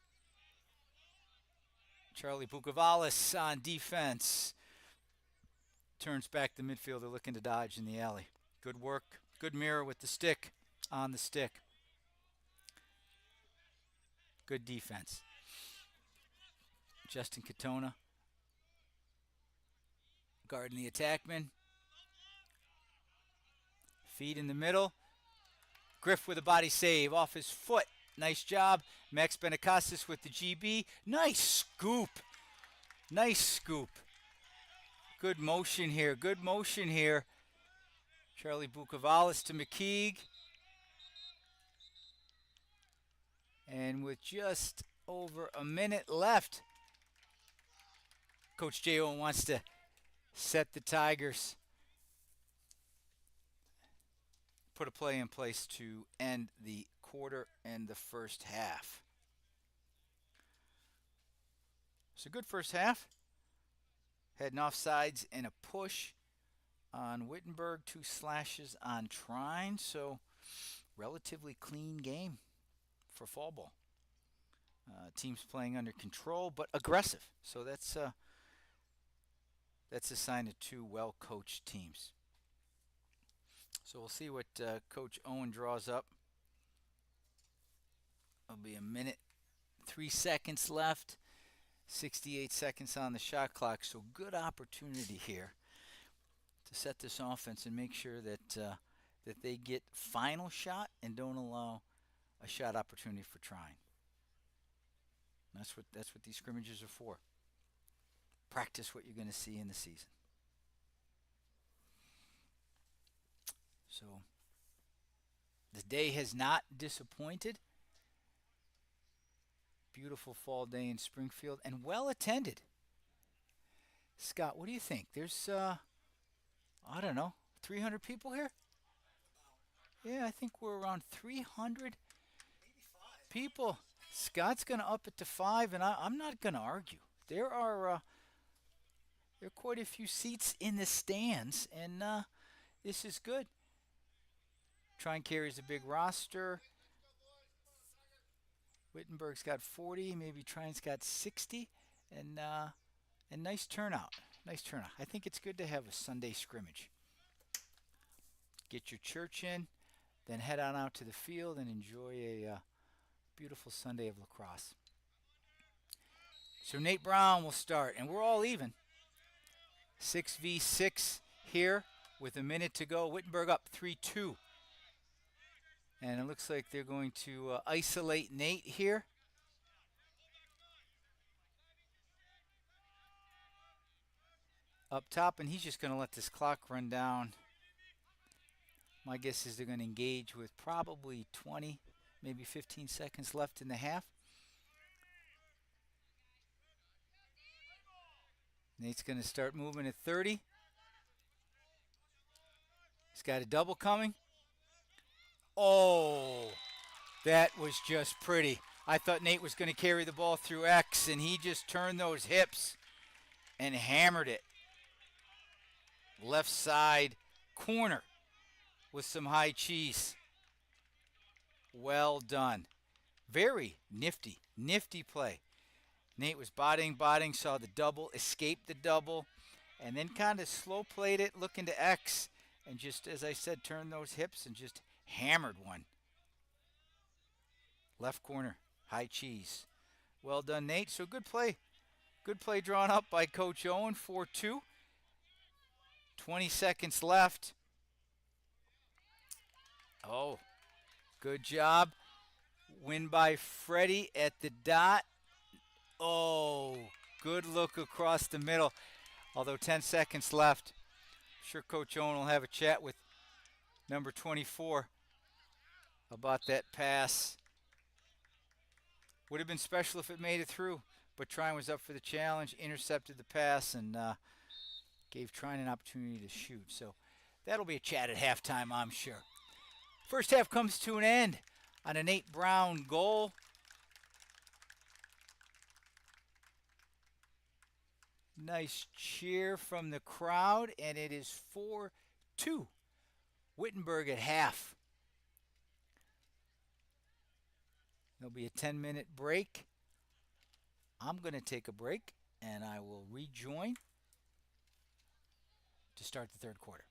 Charlie Bukavalis on defense. Turns back the midfielder looking to dodge in the alley. Good work. Good mirror with the stick on the stick. Good defense. Justin Katona guarding the attackman. Feed in the middle. Griff with a body save off his foot. Nice job. Max Benacasas with the GB. Nice scoop. Nice scoop. Good motion here. Good motion here. Charlie Bukavalis to McKeague. And with just over a minute left, Coach J. Owen wants to set the Tigers. Put a play in place to end the quarter and the first half. So good first half. Had an offsides and a push on Wittenberg, 2 slashes on Trine. So relatively clean game for fall ball. Teams playing under control but aggressive. So that's a sign of 2 well-coached teams. So we'll see what Coach Owen draws up. It'll be a minute, 3 seconds left. 68 seconds on the shot clock. So good opportunity here to set this offense and make sure that that they get final shot and don't allow a shot opportunity for Trine. That's what these scrimmages are for. Practice what you're going to see in the season. So the day has not disappointed. Beautiful fall day in Springfield and well attended. Scott, what do you think? There's I don't know, 300 people here? Yeah, I think we're around 300 people. Scott's going to up it to 5, and I'm not going to argue. There are quite a few seats in the stands, and this is good. Trine carries a big roster. Wittenberg's got 40, maybe Trine's got 60, and nice turnout. Nice turnout. I think it's good to have a Sunday scrimmage. Get your church in, then head on out to the field and enjoy a beautiful Sunday of lacrosse. So Nate Brown will start, and we're all even. 6v6 here with a minute to go. Wittenberg up 3-2. And it looks like they're going to isolate Nate here. Up top, and he's just going to let this clock run down. My guess is they're going to engage with probably 20, maybe 15 seconds left in the half. Nate's going to start moving at 30. He's got a double coming. Oh, that was just pretty. I thought Nate was going to carry the ball through X, and he just turned those hips and hammered it. Left side corner with some high cheese. Well done. Very nifty play. Nate was bodying, saw the double, escaped the double, and then kind of slow played it, looking to X, and just, as I said, turned those hips and just hammered one. Left corner, high cheese. Well done, Nate. So good play. Good play drawn up by Coach Owen, 4-2. 20 seconds left. Oh, good job. Win by Freddie at the dot. Oh, good look across the middle. Although 10 seconds left. I'm sure Coach Owen will have a chat with number 24 about that pass. Would have been special if it made it through, but Trine was up for the challenge, intercepted the pass, and gave Trine an opportunity to shoot. So that'll be a chat at halftime, I'm sure. First half comes to an end on a Nate Brown goal. Nice cheer from the crowd, and it is 4-2. Wittenberg at half. There'll be a 10-minute break. I'm going to take a break, and I will rejoin to start the third quarter.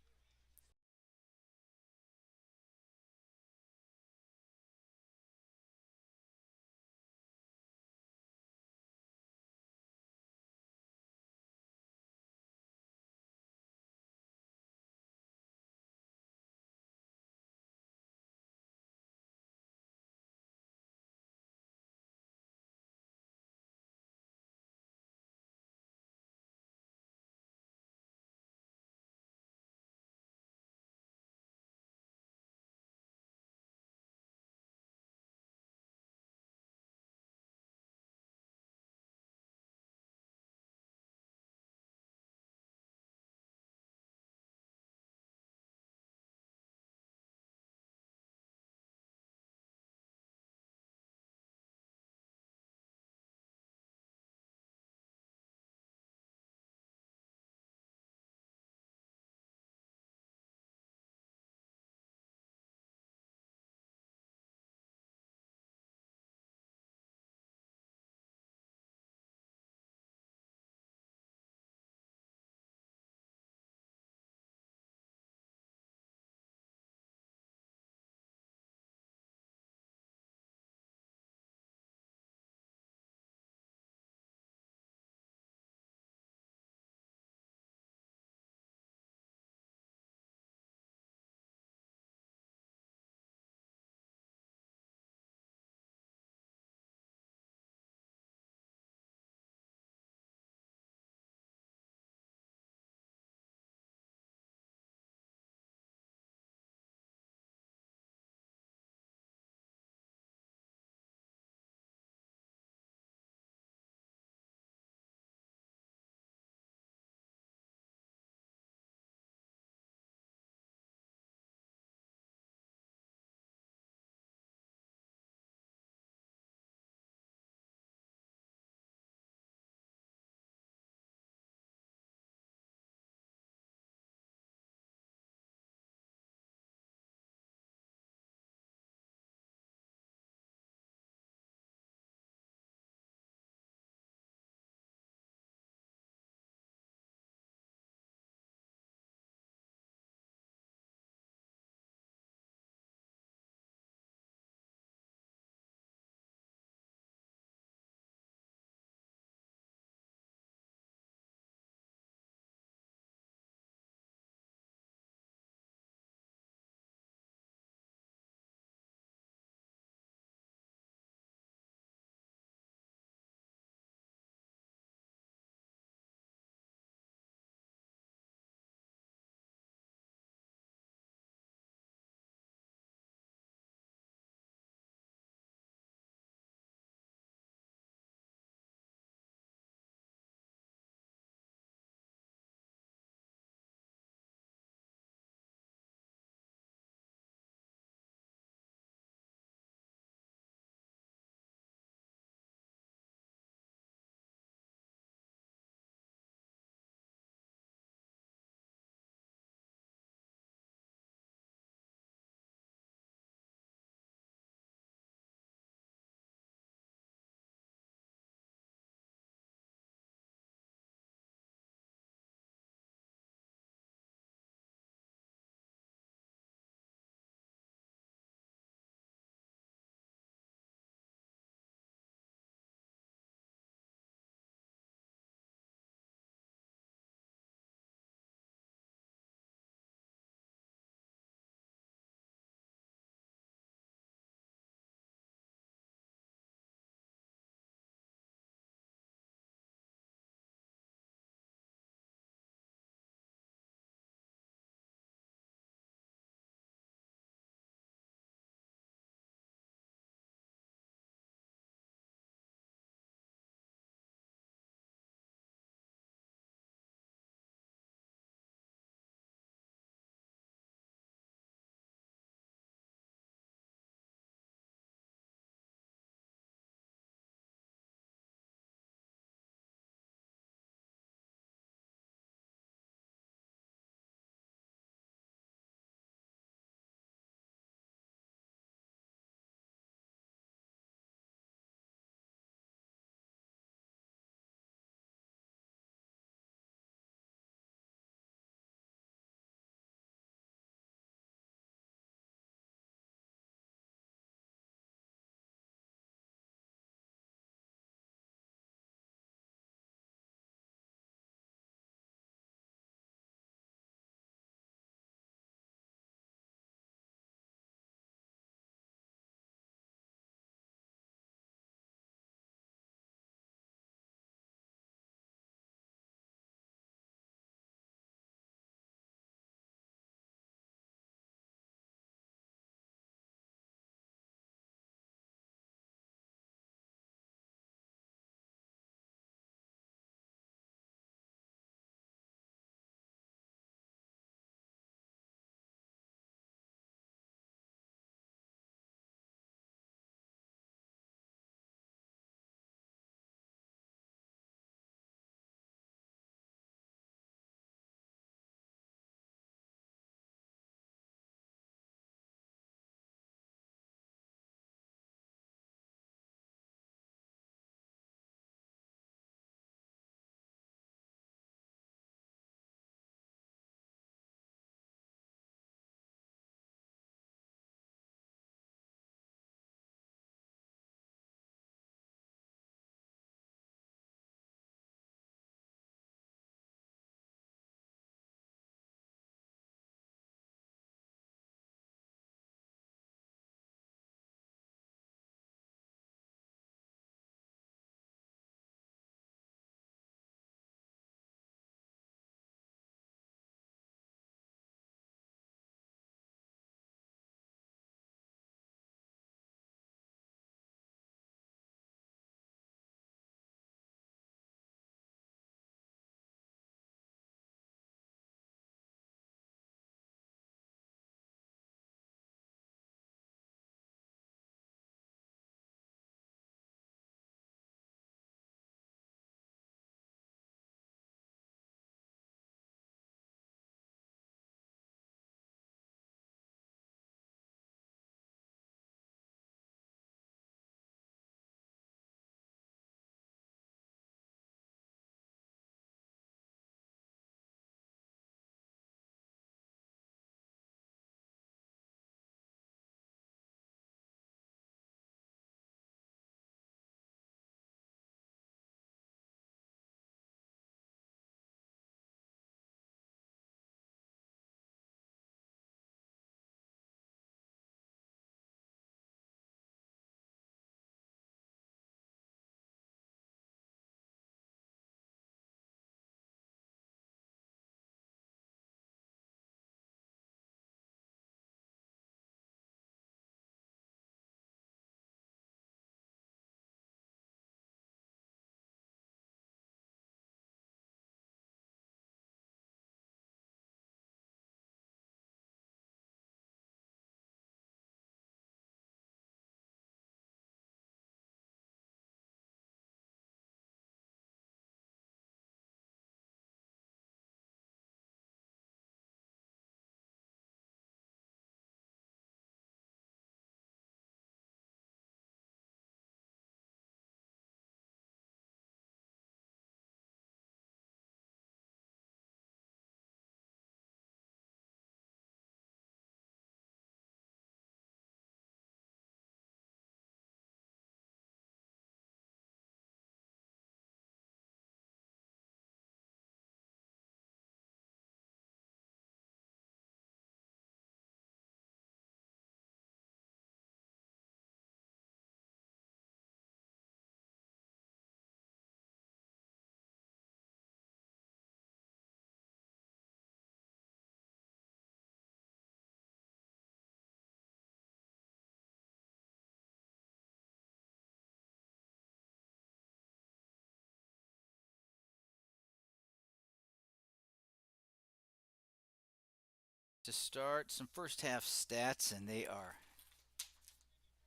to start. Some first half stats, and they are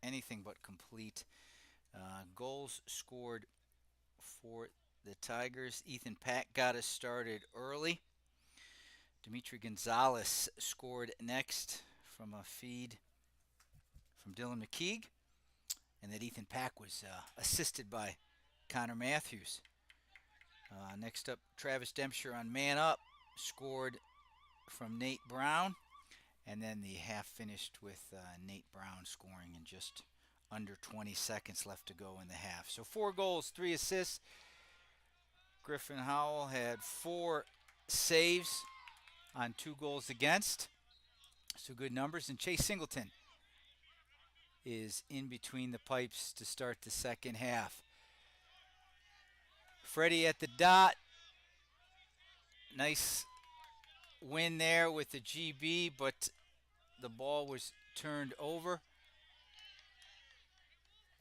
anything but complete. Goals scored for the Tigers. Ethan Pack got us started early. Dimitri Gonzalez scored next from a feed from Dylan McKeague. And that Ethan Pack was assisted by Connor Matthews. Next up, Travis Dempster on Man Up scored from Nate Brown. And then the half finished with Nate Brown scoring in just under 20 seconds left to go in the half. So 4 goals, 3 assists. Griffin Howell had 4 saves on 2 goals against. So good numbers. And Chase Singleton is in between the pipes to start the second half. Freddie at the dot. Nice win there with the GB, but the ball was turned over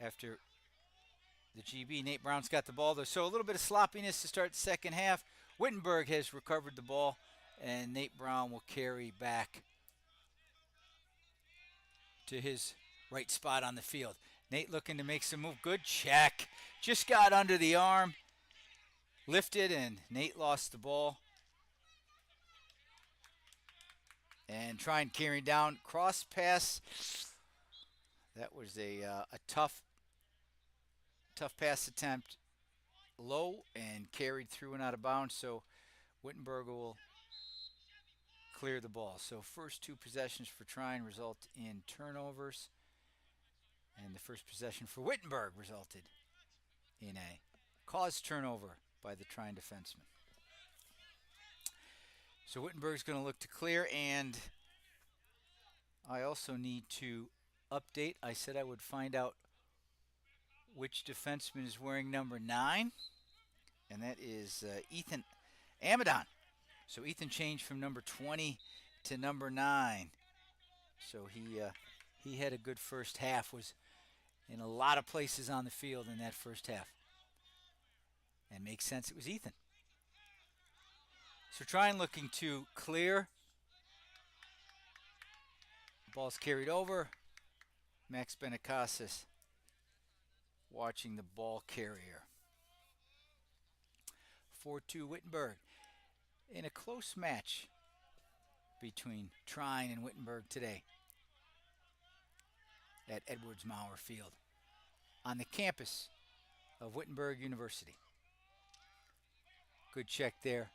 after the GB. Nate Brown's got the ball though. So a little bit of sloppiness to start the second half. Wittenberg has recovered the ball, and Nate Brown will carry back to his right spot on the field. Nate looking to make some move. Good check. Just got under the arm. Lifted, and Nate lost the ball. And Trine carrying down. Cross pass. That was a tough pass attempt. Low and carried through and out of bounds. So Wittenberg will clear the ball. So first 2 possessions for Trine result in turnovers. And the first possession for Wittenberg resulted in a caused turnover by the Trine defenseman. So Wittenberg's going to look to clear, and I also need to update. I said I would find out which defenseman is wearing number 9, and that is Ethan Amadon. So Ethan changed from number 20 to number 9. So he had a good first half, was in a lot of places on the field in that first half. And makes sense, it was Ethan. So Trine looking to clear. Ball's carried over. Max Benacasis watching the ball carrier. 4-2 Wittenberg. In a close match between Trine and Wittenberg today at Edwards Maurer Field on the campus of Wittenberg University. Good check there.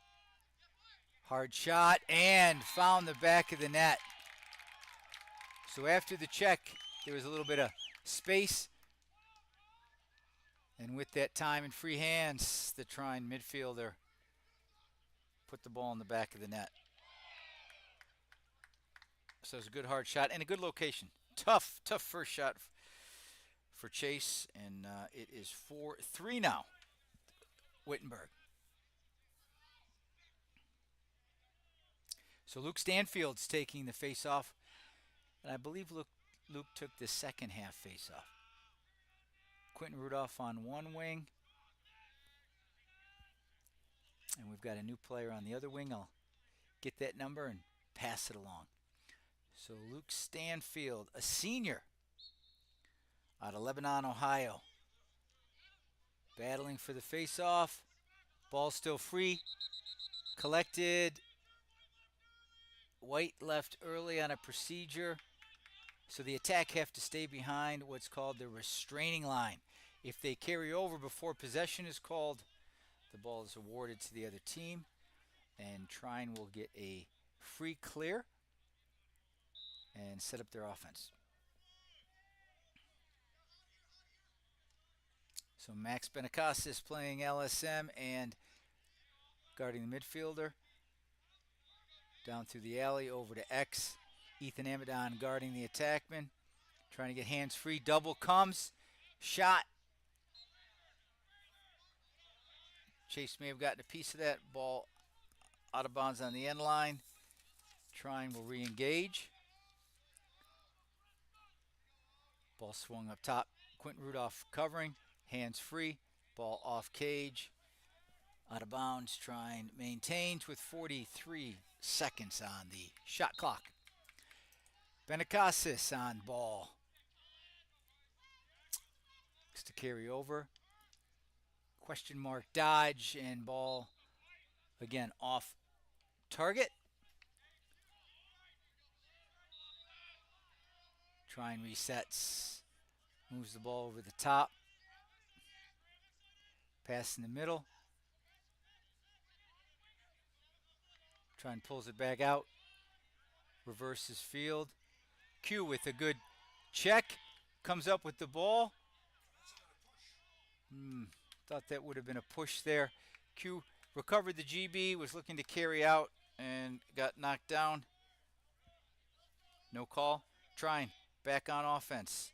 Hard shot and found the back of the net. So after the check, there was a little bit of space. And with that time in free hands, the Trine midfielder put the ball in the back of the net. So it was a good hard shot and a good location. Tough first shot for Chase, and it is 4-3 now. Wittenberg. So Luke Stanfield's taking the face-off, and I believe Luke took the second half face-off. Quentin Rudolph on one wing, and we've got a new player on the other wing. I'll get that number and pass it along. So Luke Stanfield, a senior out of Lebanon, Ohio, battling for the face-off. Ball still free. Collected. White left early on a procedure. So the attack have to stay behind what's called the restraining line. If they carry over before possession is called, the ball is awarded to the other team, and Trine will get a free clear and set up their offense. So Max Benacasis playing LSM and guarding the midfielder. Down through the alley over to X. Ethan Amadon guarding the attackman. Trying to get hands free. Double comes. Shot. Chase may have gotten a piece of that. Ball out of bounds on the end line. Trine will re-engage. Ball swung up top. Quentin Rudolph covering. Hands free. Ball off cage. Out of bounds. Trine maintains with 43 seconds on the shot clock. Benacasis on ball. Looks to carry over. Question mark dodge and ball again off target. Trine resets. Moves the ball over the top. Pass in the middle. Trine pulls it back out. Reverses field. Q with a good check. Comes up with the ball. Thought that would have been a push there. Q recovered the GB, was looking to carry out, and got knocked down. No call. Trine back on offense.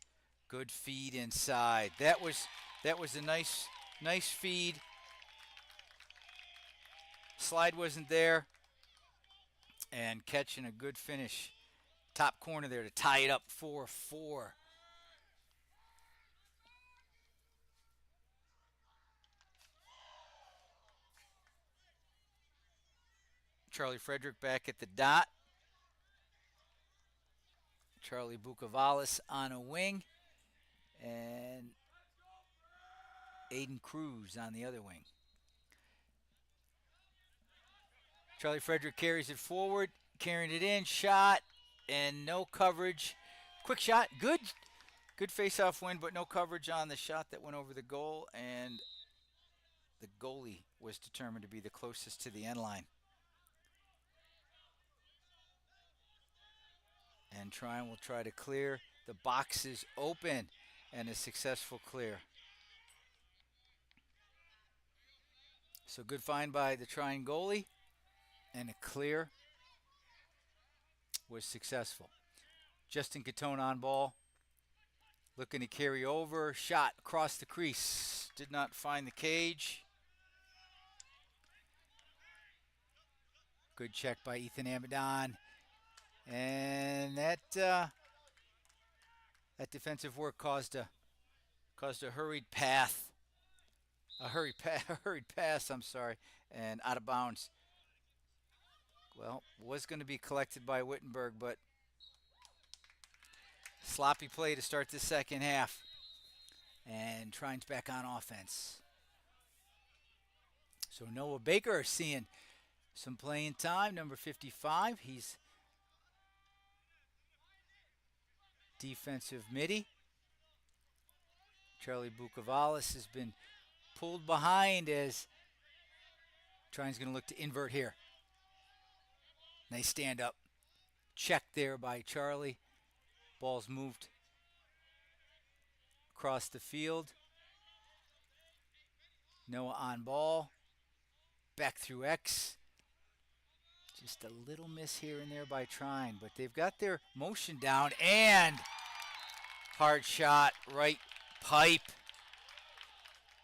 Good feed inside. That was a nice feed. Slide wasn't there. And catching a good finish. Top corner there to tie it up 4-4. Charlie Frederick back at the dot. Charlie Bukavalis on a wing. And Aiden Cruz on the other wing. Charlie Frederick carries it forward, carrying it in, shot, and no coverage. Quick shot, good face-off win, but no coverage on the shot that went over the goal, and the goalie was determined to be the closest to the end line. And Trine will try to clear. The box is open, and a successful clear. So good find by the Trine goalie, and a clear was successful. Justin Catone on ball, looking to carry over, shot across the crease, did not find the cage. Good check by Ethan Amadon, and that defensive work caused a hurried pass. A hurried pass, and out of bounds. Well, was going to be collected by Wittenberg, but sloppy play to start the second half. And Trine's back on offense. So Noah Baker seeing some playing time, number 55. He's defensive midi. Charlie Bukavalis has been pulled behind as Trine's going to look to invert here. Nice stand up. Check there by Charlie. Ball's moved across the field. Noah on ball. Back through X. Just a little miss here and there by Trine, but they've got their motion down, and hard shot, right pipe.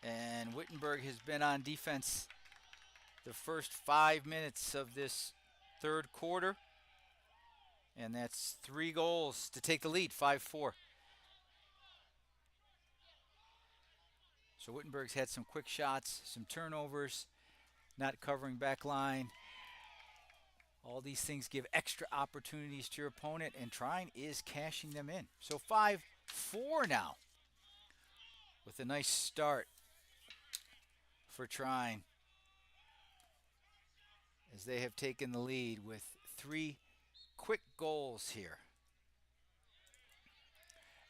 And Wittenberg has been on defense the first 5 minutes of this third quarter. And that's 3 goals to take the lead, 5-4. So Wittenberg's had some quick shots, some turnovers, not covering back line. All these things give extra opportunities to your opponent, and Trine is cashing them in. So 5-4 now, with a nice start for Trine, as they have taken the lead with 3 quick goals here.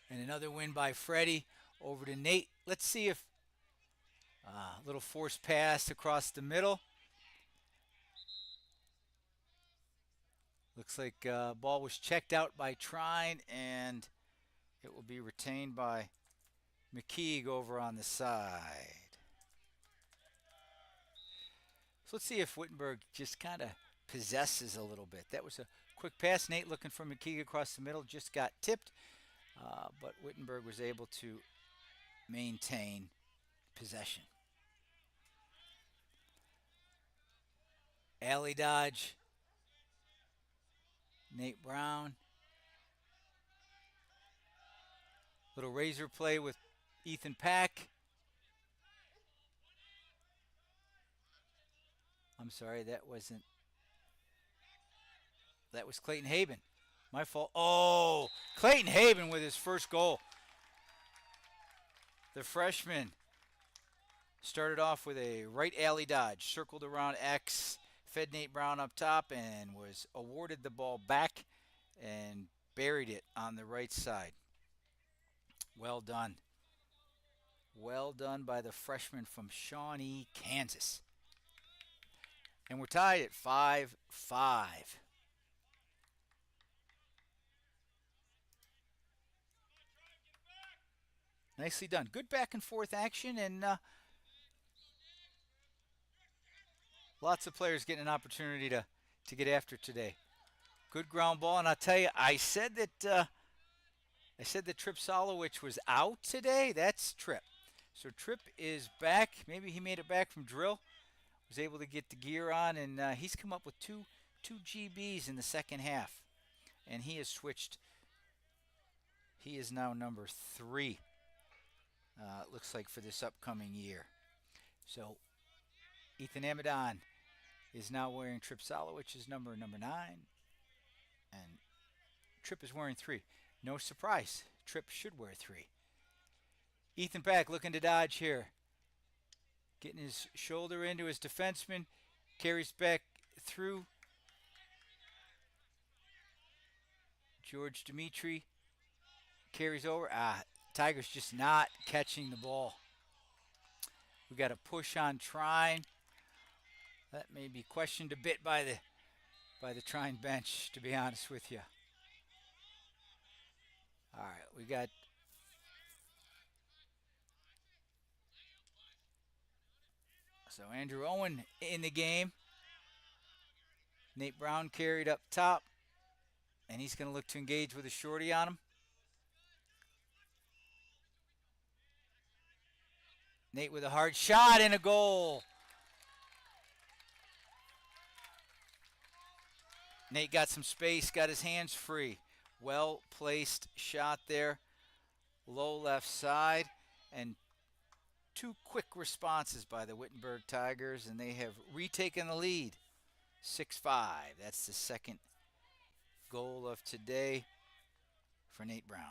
And another win by Freddie over to Nate. Let's see if a little forced pass across the middle. Looks like ball was checked out by Trine, and it will be retained by McKeague over on the side. So let's see if Wittenberg just kind of possesses a little bit. That was a quick pass. Nate looking for McKeague across the middle, just got tipped, but Wittenberg was able to maintain possession. Alley dodge. Nate Brown. Little razor play with Ethan Pack. I'm sorry, that wasn't That was Clayton Haben. My fault. Oh, Clayton Haben with his first goal. The freshman started off with a right alley dodge, circled around X, fed Nate Brown up top, and was awarded the ball back and buried it on the right side. Well done. Well done by the freshman from Shawnee, Kansas. And we're tied at 5-5. Nicely done. Good back and forth action, and lots of players getting an opportunity to get after today. Good ground ball, and I'll tell you, I said that Trip Solowich was out today. That's Trip. So Trip is back. Maybe he made it back from drill. Was able to get the gear on, and he's come up with two GBs in the second half, and he has switched. He is now number 3. It looks like for this upcoming year. So Ethan Amadon is now wearing Trip Solowich's number 9, and Trip is wearing 3. No surprise, Trip should wear 3. Ethan Pack looking to dodge here. Getting his shoulder into his defenseman. Carries back through. George Dimitri carries over. Tigers just not catching the ball. We got a push on Trine. That may be questioned a bit by the Trine bench, to be honest with you. All right, we got so Andrew Owen in the game. Nate Brown carried up top, and he's going to look to engage with a shorty on him. Nate with a hard shot and a goal. Nate got some space, got his hands free. Well-placed shot there. Low left side. And 2 quick responses by the Wittenberg Tigers, and they have retaken the lead. 6-5. That's the second goal of today for Nate Brown.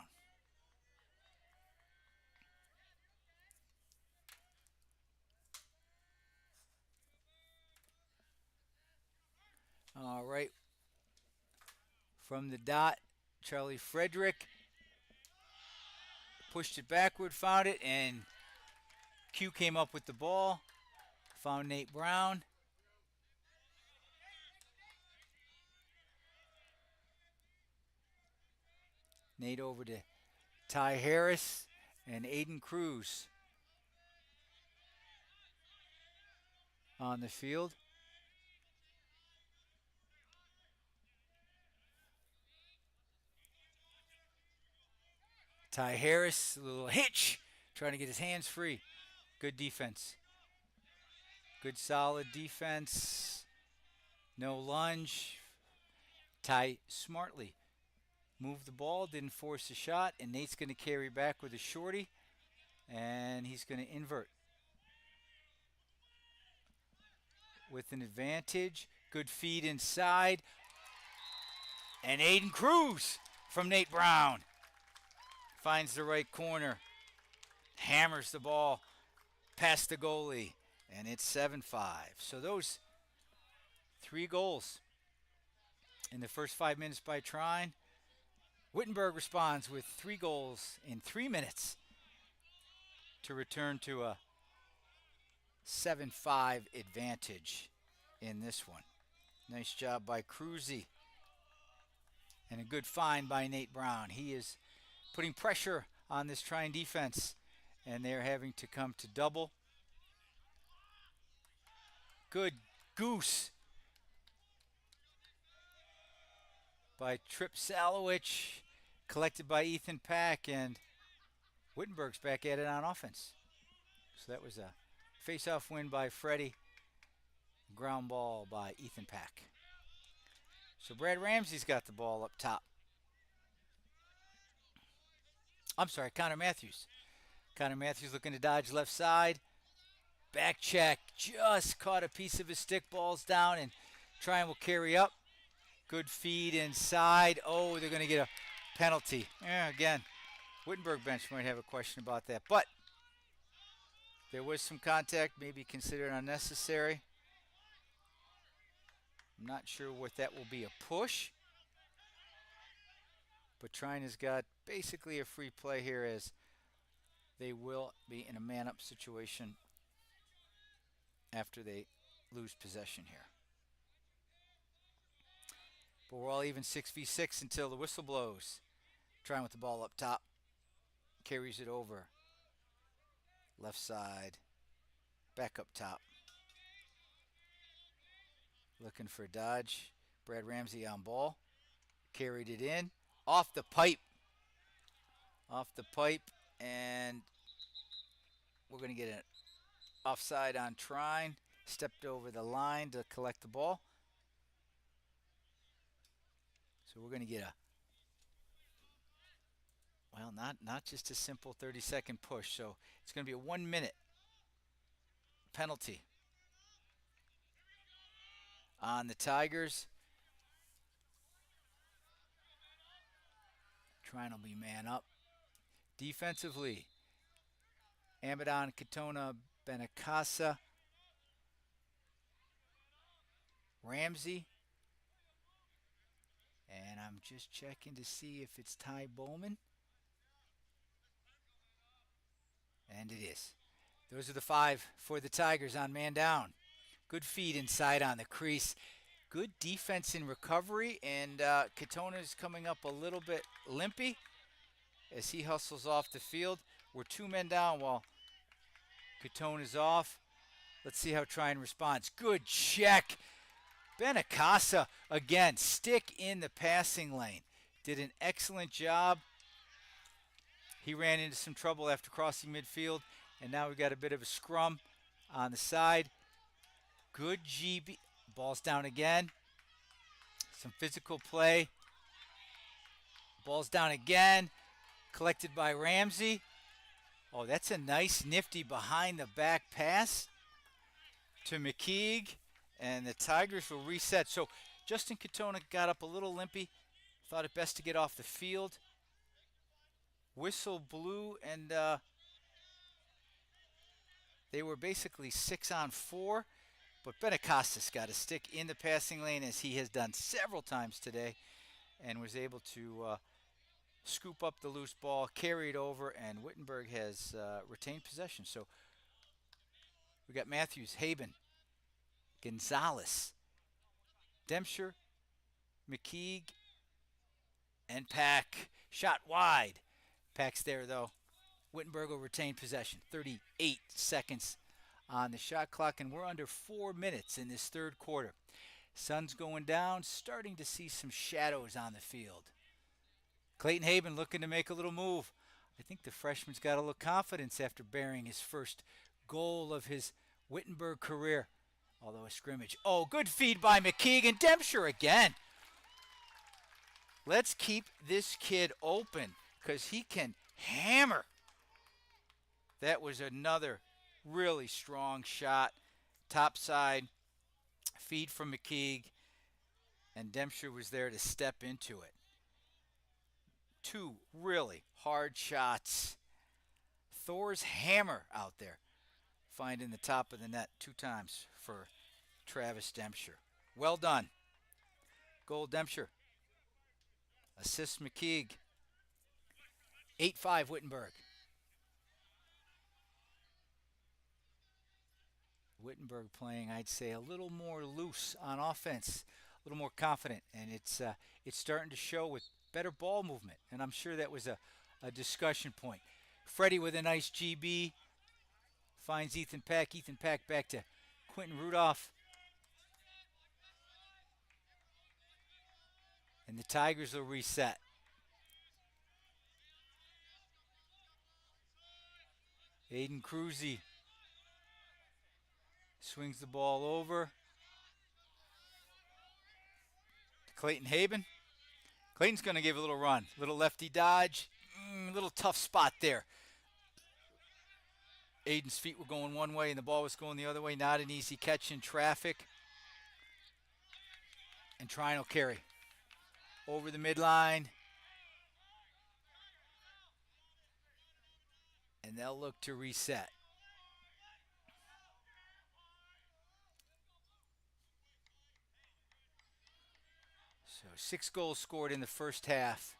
All right. From the dot, Charlie Frederick pushed it backward, found it, and Q came up with the ball. Found Nate Brown. Nate over to Ty Harris and Aiden Cruz on the field. Ty Harris, a little hitch, trying to get his hands free. Good defense. Good solid defense. No lunge. Ty smartly moved the ball, didn't force the shot, and Nate's going to carry back with a shorty, and he's going to invert. With an advantage. Good feed inside. And Aiden Cruz from Nate Brown. Finds the right corner. Hammers the ball past the goalie. And it's 7-5. So those 3 goals in the first 5 minutes by Trine. Wittenberg responds with 3 goals in 3 minutes to return to a 7-5 advantage in this one. Nice job by Cruzy. And a good find by Nate Brown. He is putting pressure on this Trine defense, and they're having to come to double. Good goose by Trip Salowich, collected by Ethan Pack, and Wittenberg's back at it on offense. So that was a face-off win by Freddie. Ground ball by Ethan Pack. So Brad Ramsey's got the ball up top. I'm sorry, Connor Matthews. Connor Matthews looking to dodge left side. Back check. Just caught a piece of his stick, balls down, and Trine will carry up. Good feed inside. Oh, they're going to get a penalty. Yeah, again, Wittenberg bench might have a question about that. But there was some contact, maybe considered unnecessary. I'm not sure what that will be, a push. But Trine has got basically a free play here as they will be in a man-up situation after they lose possession here. But we're all even 6v6 until the whistle blows. Trine with the ball up top. Carries it over. Left side. Back up top. Looking for Dodge. Brad Ramsey on ball. Carried it in. Off the pipe. Off the pipe. And we're going to get an offside on Trine. Stepped over the line to collect the ball. So we're going to get a, well, not just a simple 30-second push. So it's going to be a 1 minute penalty on the Tigers. Trine will be man up. Defensively, Amadon, Katona, Benacasa, Ramsey. And I'm just checking to see if it's Ty Bowman. And it is. Those are the 5 for the Tigers on man down. Good feed inside on the crease. Good defense in recovery. And Katona's coming up a little bit limpy as he hustles off the field. We're 2 men down while Katona's off. Let's see how Trine responds. Good check. Benacasa, again, stick in the passing lane. Did an excellent job. He ran into some trouble after crossing midfield, and now we've got a bit of a scrum on the side. Good GB. Ball's down again. Some physical play. Ball's down again. Collected by Ramsey. Oh, that's a nice, nifty behind-the-back pass to McKeague. And the Tigers will reset. So Justin Katona got up a little limpy. Thought it best to get off the field. Whistle blew, and they were basically 6-on-4. But Benacasas got a stick in the passing lane, as he has done several times today, and was able to scoop up the loose ball, carry it over, and Wittenberg has retained possession. So we got Matthews, Haben, Gonzalez, Dempscher, McKeague, and Pack. Shot wide. Pack's there, though. Wittenberg will retain possession. 38 seconds on the shot clock, and we're under 4 minutes in this third quarter. Sun's going down, starting to see some shadows on the field. Clayton Haben looking to make a little move. I think the freshman's got a little confidence after bearing his first goal of his Wittenberg career. Although a scrimmage. Oh, good feed by McKeague, and Dempscher again. Let's keep this kid open because he can hammer. That was another really strong shot. Top side. Feed from McKeague. And Dempscher was there to step into it. 2 really hard shots. Thor's hammer out there. Finding the top of the net 2 times for Travis Dempscher. Well done. Goal Dempscher. Assist McKeague. 8-5 Wittenberg. Wittenberg playing, I'd say, a little more loose on offense, a little more confident, and it's starting to show with better ball movement, and I'm sure that was a discussion point. Freddie with a nice GB. Finds Ethan Pack. Ethan Pack back to Quentin Rudolph. And the Tigers will reset. Aiden Cruzy swings the ball over. Clayton Haben. Clayton's going to give a little run. Little lefty dodge. Little tough spot there. Aiden's feet were going one way and the ball was going the other way. Not an easy catch in traffic. And Trine will carry. over the midline. And they'll look to reset. So 6 goals scored in the first half.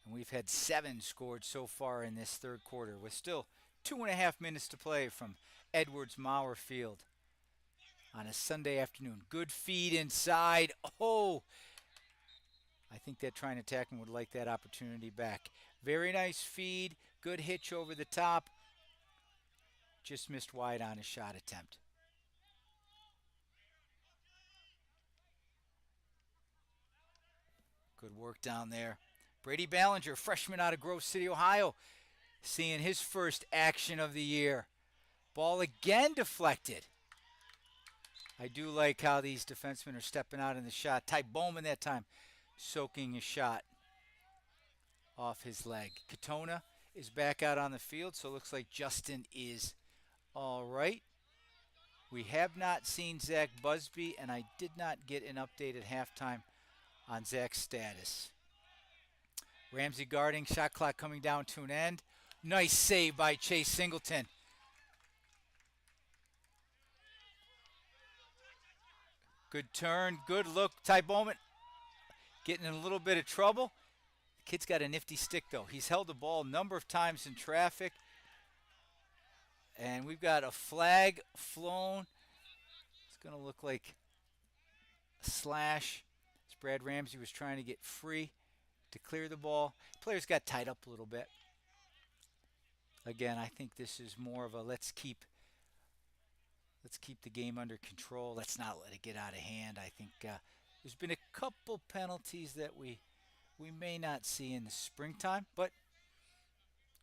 And we've had 7 scored so far in this third quarter with still 2.5 minutes to play from Edwards Mauer Field on a Sunday afternoon. Good feed inside. Oh, I think that Trine attacking would like that opportunity back. Very nice feed. Good hitch over the top. Just missed wide on his shot attempt. Good work down there. Brady Ballinger, freshman out of Grove City, Ohio, seeing his first action of the year. Ball again deflected. I do like how these defensemen are stepping out in the shot. Ty Bowman that time soaking a shot off his leg. Katona is back out on the field, so it looks like Justin is all right. We have not seen Zach Busby, and I did not get an update at halftime on Zach's status. Ramsey guarding, shot clock coming down to an end. Nice save by Chase Singleton. Good turn, good look. Ty Bowman getting in a little bit of trouble. The kid's got a nifty stick, though. He's held the ball a number of times in traffic. And we've got a flag flown. It's going to look like a slash. As Brad Ramsey was trying to get free to clear the ball. Players got tied up a little bit. Again, I think this is more of a let's keep the game under control. Let's not let it get out of hand. I think there's been a couple penalties that we may not see in the springtime, but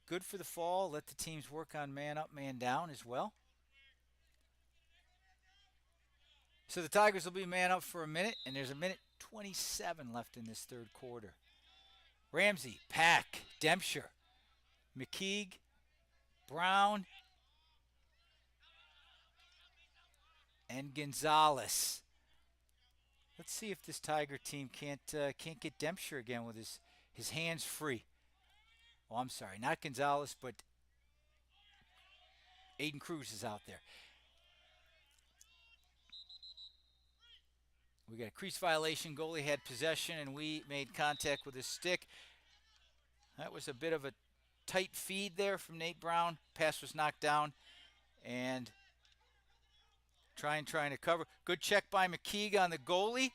good for the fall. Let the teams work on man up, man down as well. So the Tigers will be man up for a minute, and there's a minute 27 left in this third quarter. Ramsey, Pack, Dempscher, McKeague, Brown, and Gonzalez. Let's see if this Tiger team can't get Dempscher again with his hands free. Oh, I'm sorry, not Gonzalez, but Aiden Cruz is out there. We got a crease violation. Goalie had possession, and we made contact with his stick. That was a bit of a tight feed there from Nate Brown. Pass was knocked down, and trying to cover. Good check by McKeague on the goalie.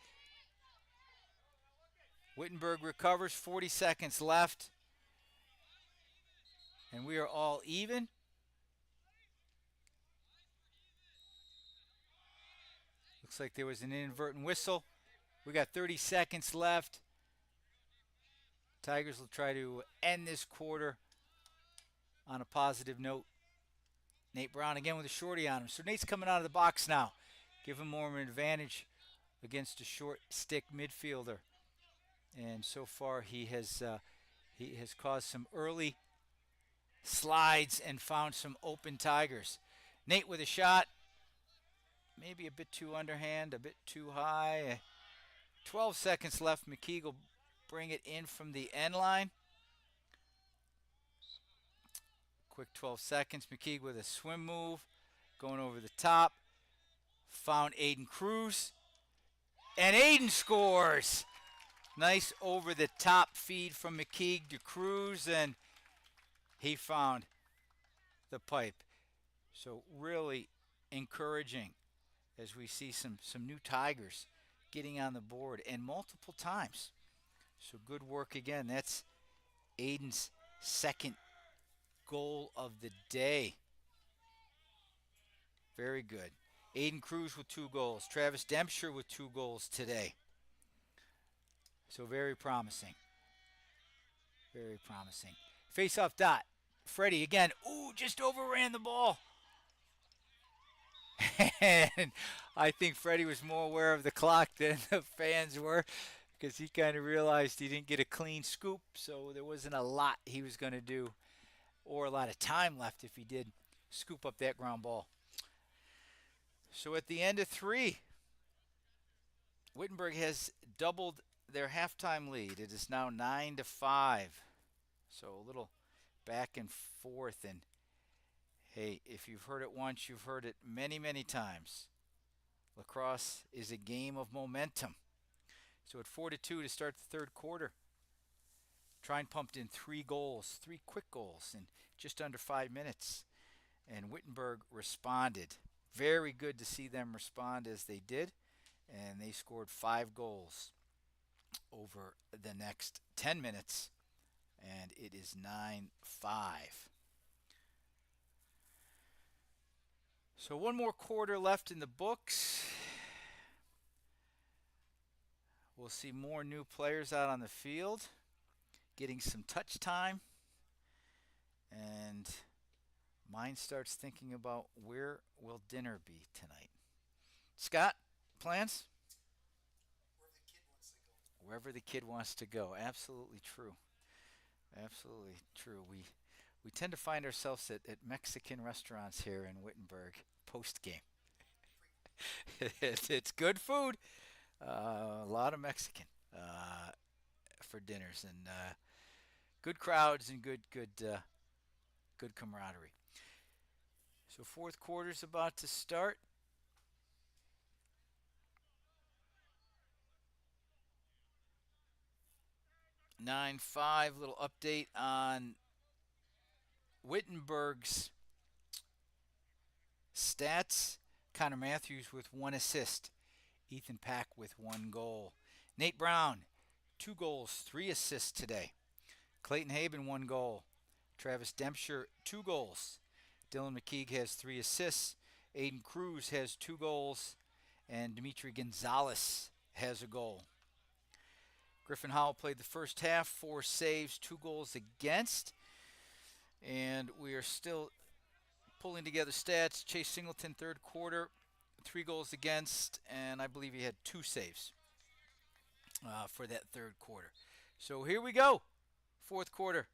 Wittenberg recovers. 40 seconds left, and we are all even. Looks like there was an inadvertent whistle. We got 30 seconds left. Tigers will try to end this quarter on a positive note. Nate Brown again with a shorty on him. So Nate's coming out of the box now. Give him more of an advantage against a short stick midfielder. And so far he has caused some early slides and found some open Tigers. Nate with a shot. Maybe a bit too underhand, a bit too high. 12 seconds left. McKeague will bring it in from the end line. Quick 12 seconds. McKeague with a swim move. Going over the top. Found Aiden Cruz. And Aiden scores! Nice over the top feed from McKeague to Cruz. And he found the pipe. So really encouraging as we see some new Tigers getting on the board and multiple times. So good work again. That's Aiden's second goal of the day. Very good. Aiden Cruz with 2 goals. Travis Dempscher with 2 goals today. So very promising. Very promising. Face-off dot. Freddie again. Ooh, just overran the ball. And I think Freddie was more aware of the clock than the fans were because he kind of realized he didn't get a clean scoop, so there wasn't a lot he was going to do or a lot of time left if he did scoop up that ground ball. So at the end of 3, Wittenberg has doubled their halftime lead. It is now 9-5. So a little back and forth. And hey, if you've heard it once, you've heard it many, many times. Lacrosse is a game of momentum. So at 4-2 to start the third quarter, Trine pumped in 3 goals, 3 quick goals in just under 5 minutes. And Wittenberg responded. Very good to see them respond as they did. And they scored 5 goals over the next 10 minutes. And it is 9-5. So one more quarter left in the books. We'll see more new players out on the field, getting some touch time. And mine starts thinking about where will dinner be tonight. Scott, plans? Wherever the kid wants to go. Absolutely true. Absolutely true. We tend to find ourselves at Mexican restaurants here in Wittenberg post game. It's good food. A lot of Mexican for dinners and good crowds and good camaraderie. So fourth quarter's about to start. Nine five. Little update on Wittenberg's stats. Connor Matthews with 1 assist. Ethan Pack with 1 goal. Nate Brown, 2 goals, 3 assists today. Clayton Haben, 1 goal. Travis Dempscher, 2 goals. Dylan McKeague has 3 assists. Aiden Cruz has 2 goals. And Dimitri Gonzalez has a goal. Griffin Howell played the first half, 4 saves, 2 goals against. And we are still pulling together stats. Chase Singleton, third quarter, 3 goals against, and I believe he had 2 saves for that third quarter. So here we go. Fourth quarter.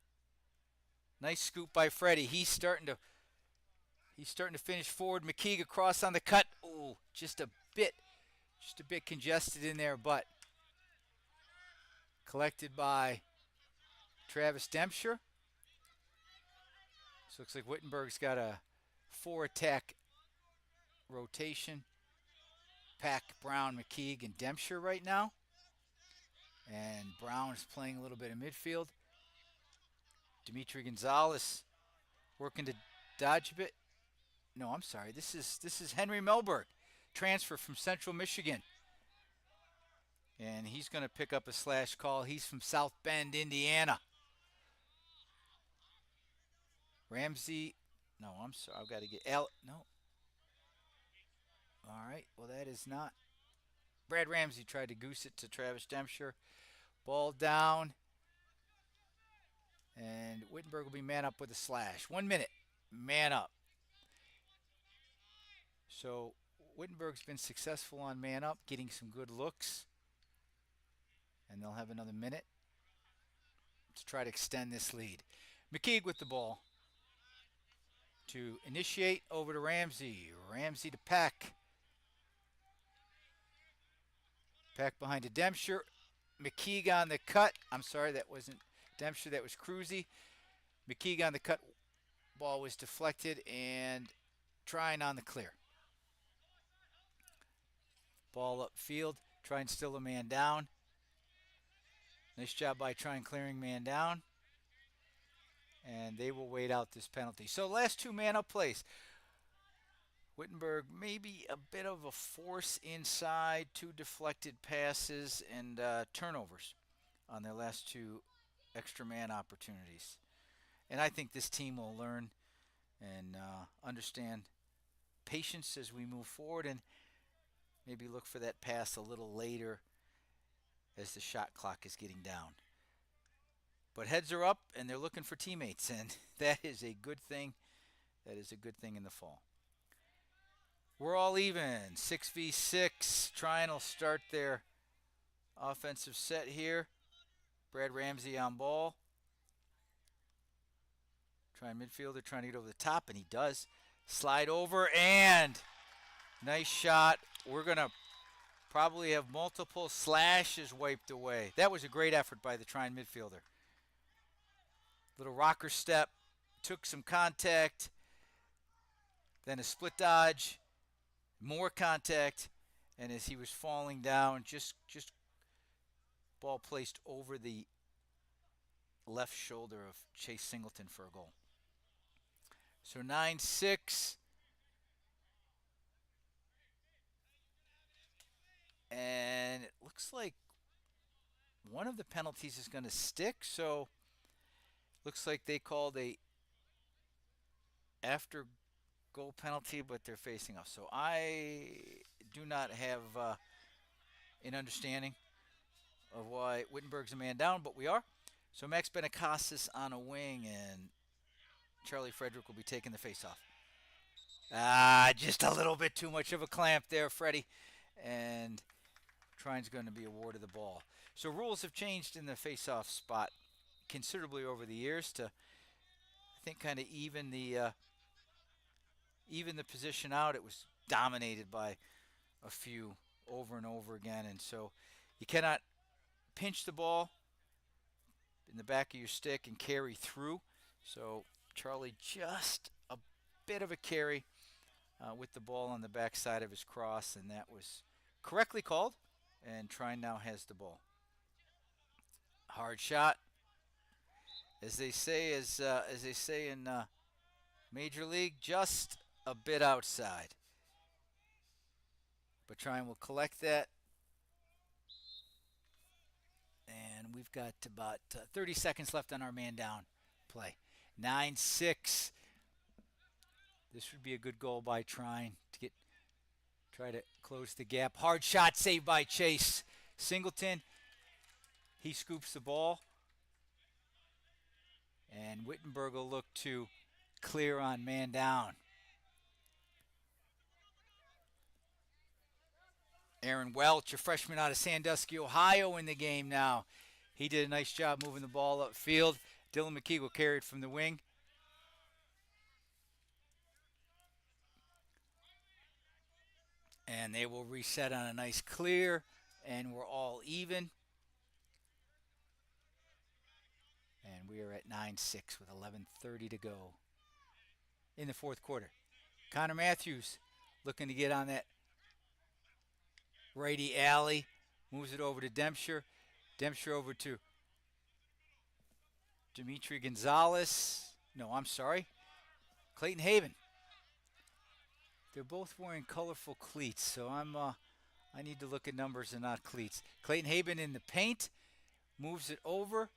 Nice scoop by Freddie. He's starting to finish forward. McKeague across on the cut. Oh, just a bit congested in there, but collected by Travis Dempscher. So it looks like Wittenberg's got a 4-attack rotation. Pack, Brown, McKeague, and Dempscher right now. And Brown is playing a little bit of midfield. Dimitri Gonzalez working to dodge a bit. No, I'm sorry. This is Henry Melberg, transfer from Central Michigan. And he's going to pick up a slash call. He's from South Bend, Indiana. Ramsey. No, I'm sorry. I've got to get No. All right. Well, that is not. Brad Ramsey tried to goose it to Travis Dempscher. Ball down. And Wittenberg will be man up with a slash. 1 minute. Man up. So Wittenberg's been successful on man up, getting some good looks. And they'll have another minute to try to extend this lead. McKeague with the ball to initiate over to Ramsey. Ramsey to Pack. Pack behind to Dempscher. McKeague on the cut. I'm sorry, that wasn't Dempscher, that was Cruzy. McKeague on the cut. Ball was deflected and Trine on the clear. Ball upfield. Trine still a man down. Nice job by Trine clearing man down. And they will wait out this penalty. So last 2 man-up plays. Wittenberg maybe a bit of a force inside, 2 deflected passes, and turnovers on their last 2 extra man opportunities. And I think this team will learn and understand patience as we move forward and maybe look for that pass a little later as the shot clock is getting down. But heads are up and they're looking for teammates, and that is a good thing. That is a good thing in the fall. We're all even. 6v6. Trine will start their offensive set here. Brad Ramsey on ball. Trine midfielder trying to get over the top, and he does. Slide over, and nice shot. We're going to probably have multiple slashes wiped away. That was a great effort by the Trine midfielder. Little rocker step, took some contact, then a split dodge, more contact, and as he was falling down, just ball placed over the left shoulder of Chase Singleton for a goal. So 9-6. And it looks like one of the penalties is going to stick. So looks like they called a after goal penalty, but they're facing us. So I do not have an understanding of why Wittenberg's a man down, but we are. So Max Benicassis on a wing, and Charlie Frederick will be taking the face-off. Just a little bit too much of a clamp there, Freddie. And Trine's going to be awarded the ball. So rules have changed in the face-off spot considerably over the years to, I think, kind of even the position out. It was dominated by a few over and over again, and so you cannot pinch the ball in the back of your stick and carry through. So Charlie just a bit of a carry with the ball on the backside of his cross, and that was correctly called. And Trine now has the ball. Hard shot, as they say in Major League, just a bit outside. But Trine will collect that. And we've got about 30 seconds left on our man down play. 9-6. This would be a good goal by Trine to try to close the gap. Hard shot saved by Chase Singleton. He scoops the ball. And Wittenberg will look to clear on man down. Aaron Welch, a freshman out of Sandusky, Ohio, in the game now. He did a nice job moving the ball upfield. Dylan McKee will carry it from the wing. And they will reset on a nice clear, and we're all even. And we are at 9-6 with 11:30 to go in the fourth quarter. Connor Matthews looking to get on that righty alley. Moves it over to Dempscher. Dempscher over to Dimitri Gonzalez. No, I'm sorry. Clayton Haven. They're both wearing colorful cleats, so I need to look at numbers and not cleats. Clayton Haven in the paint. Moves it over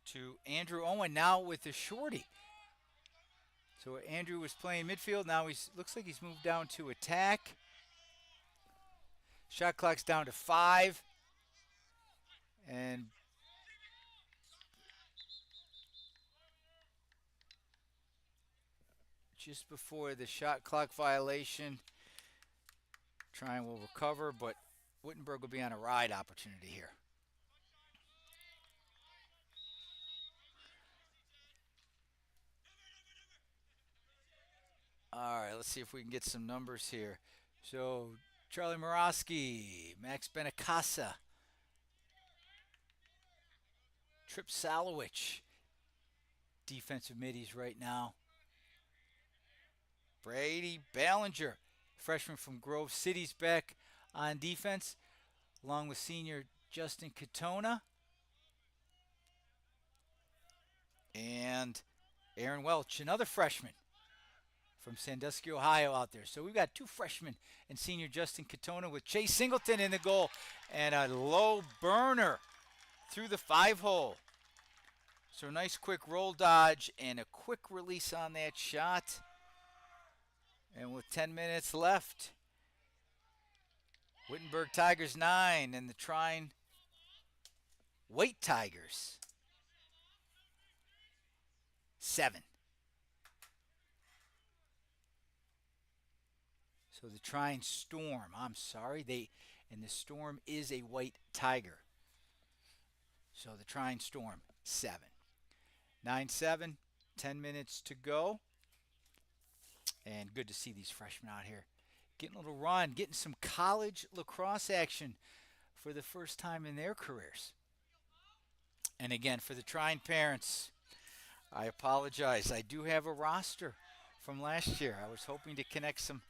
to Andrew Owen, now with the shorty. So Andrew was playing midfield. Now looks like he's moved down to attack. Shot clock's down to 5. And just before the shot clock violation, Trine will recover, but Wittenberg will be on a ride opportunity here. All right, let's see if we can get some numbers here. So Charlie Morosky, Max Benicassa, Trip Salowich, defensive middies right now. Brady Ballinger, freshman from Grove City's back on defense, along with senior Justin Katona. And Aaron Welch, another freshman from Sandusky, Ohio, out there. So we've got 2 freshmen and senior Justin Katona with Chase Singleton in the goal. And a low burner through the 5-hole. So nice quick roll dodge and a quick release on that shot. And with 10 minutes left, Wittenberg Tigers 9 and the Trine White Tigers 7. So the Trine Storm, the Storm is a White Tiger. So the Trine Storm 7. 9-7, 10 minutes to go. And good to see these freshmen out here getting a little run, getting some college lacrosse action for the first time in their careers. And again, for the Trine parents, I apologize. I do have a roster from last year. I was hoping to connect some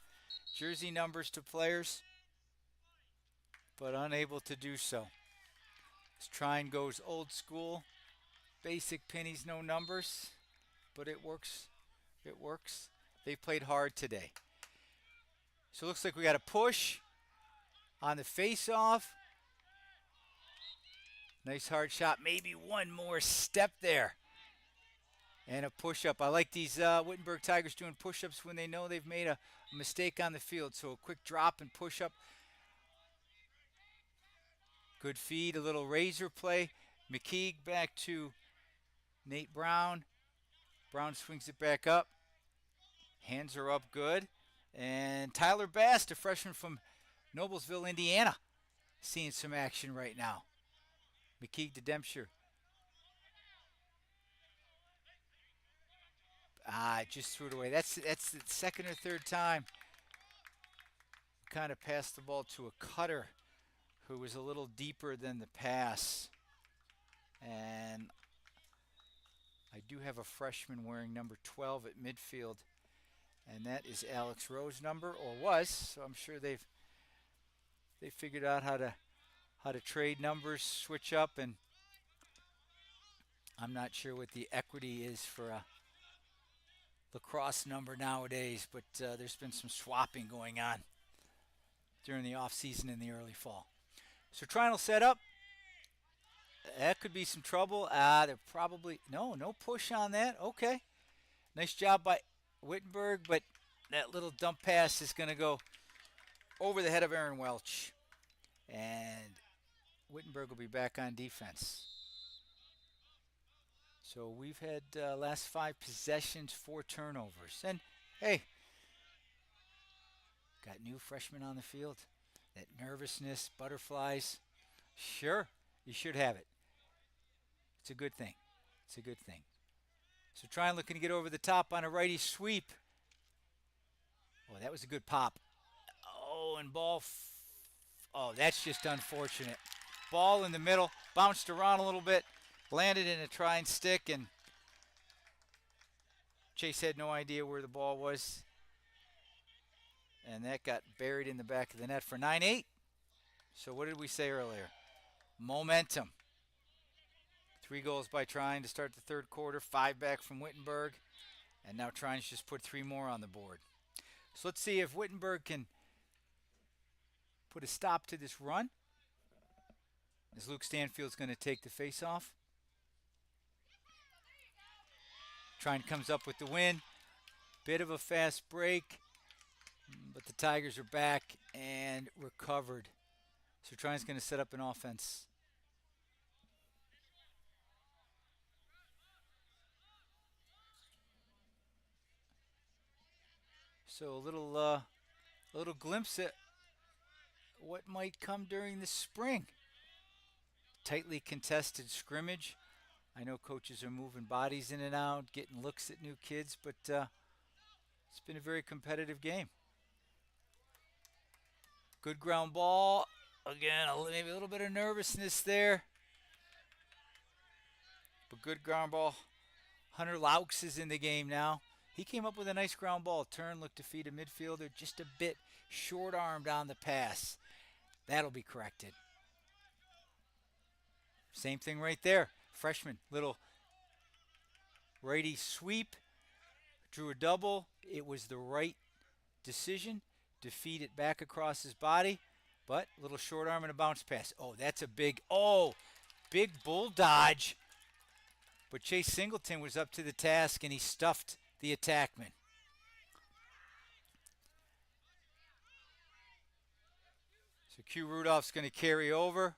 jersey numbers to players, but unable to do so. This Trine goes old school, basic pennies, no numbers, but it works. It works. They played hard today. So it looks like we got a push on the face-off. Nice hard shot. Maybe one more step there. And a push-up. I like these Wittenberg Tigers doing push-ups when they know they've made a mistake on the field. So a quick drop and push-up. Good feed, a little razor play. McKeague back to Nate Brown. Brown swings it back up. Hands are up good. And Tyler Bass, a freshman from Noblesville, Indiana, seeing some action right now. McKeague to Dempster. Just threw it away. That's the second or third time. Kind of passed the ball to a cutter who was a little deeper than the pass. And I do have a freshman wearing number 12 at midfield. And that is Alex Rowe's number, or was. So I'm sure they figured out how to trade numbers, switch up, and I'm not sure what the equity is for a lacrosse number nowadays, but there's been some swapping going on during the off season and the early fall. So Trine will set up. That could be some trouble. They're probably no push on that. Okay, nice job by Wittenberg, but that little dump pass is going to go over the head of Aaron Welch. And Wittenberg will be back on defense. So we've had last 5 possessions, 4 turnovers. And, hey, got new freshmen on the field. That nervousness, butterflies. Sure, you should have it. It's a good thing. It's a good thing. So Trine looking to get over the top on a righty sweep. Oh, that was a good pop. Oh, and ball. Oh, that's just unfortunate. Ball in the middle, bounced around a little bit, landed in a Trine stick, and Chase had no idea where the ball was. And that got buried in the back of the net for 9-8. So what did we say earlier? Momentum. 3 goals by Trine to start the third quarter, 5 back from Wittenberg, and now Trine's just put 3 more on the board. So let's see if Wittenberg can put a stop to this run. As Luke Stanfield's going to take the face-off. Trine comes up with the win. Bit of a fast break, but the Tigers are back and recovered. So Trine's going to set up an offense. So a little glimpse at what might come during the spring. Tightly contested scrimmage. I know coaches are moving bodies in and out, getting looks at new kids, but it's been a very competitive game. Good ground ball. Again, maybe a little bit of nervousness there, but good ground ball. Hunter Laux is in the game now. He came up with a nice ground ball. Turn, looked to feed a midfielder, just a bit short-armed on the pass. That'll be corrected. Same thing right there. Freshman, little righty sweep, drew a double. It was the right decision to feed it back across his body, but a little short arm and a bounce pass. Oh, that's a big bull dodge. But Chase Singleton was up to the task, and he stuffed the attackman. So Q Rudolph's going to carry over.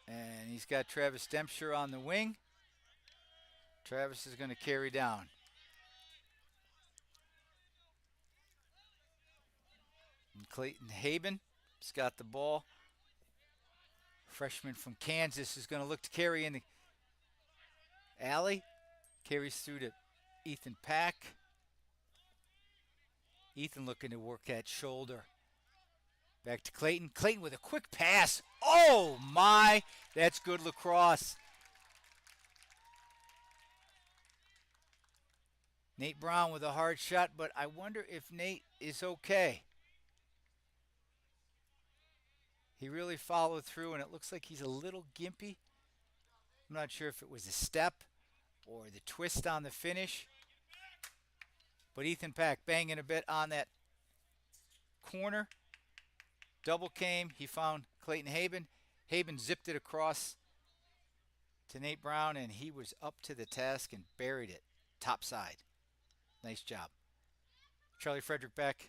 And he's got Travis Dempster on the wing. Travis is going to carry down. And Clayton Haben has got the ball. Freshman from Kansas is going to look to carry in the alley. Carries through to Ethan Pack. Ethan looking to work that shoulder. Back to Clayton. Clayton with a quick pass. Oh my, that's good lacrosse. Nate Brown with a hard shot, but I wonder if Nate is okay. He really followed through, and it looks like he's a little gimpy. I'm not sure if it was a step or the twist on the finish. But Ethan Pack banging a bit on that corner. Double came. He found Clayton Haben. Haben zipped it across to Nate Brown, and he was up to the task and buried it top side. Nice job. Charlie Frederick back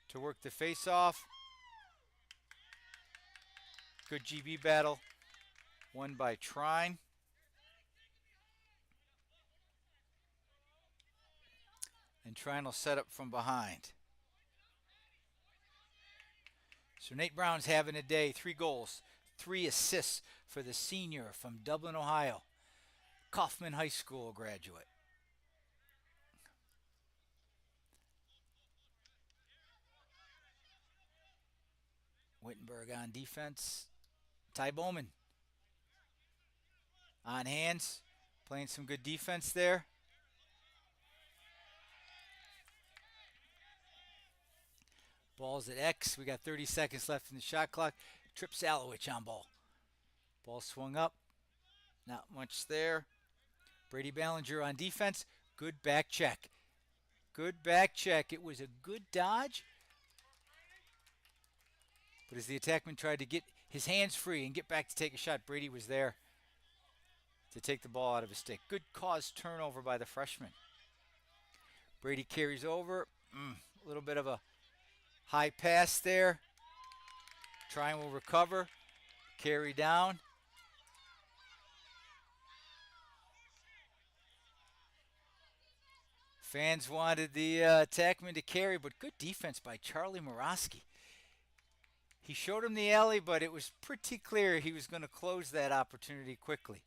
to work the face-off. Good GB battle. Won by Trine. And Trine will set up from behind. So Nate Brown's having a day. 3 goals, 3 assists for the senior from Dublin, Ohio. Kaufman High School graduate. Wittenberg on defense. Ty Bowman on hands. Playing some good defense there. Ball's at X. We got 30 seconds left in the shot clock. Trip Salowich on ball. Ball swung up. Not much there. Brady Ballinger on defense. Good back check. Good back check. It was a good dodge. But as the attackman tried to get his hands free and get back to take a shot, Brady was there to take the ball out of his stick. Good cause turnover by the freshman. Brady carries over. A little bit of a high pass there. Trine will recover. Carry down. Fans wanted the attackman to carry, but good defense by Charlie Morosky. He showed him the alley, but it was pretty clear he was going to close that opportunity quickly.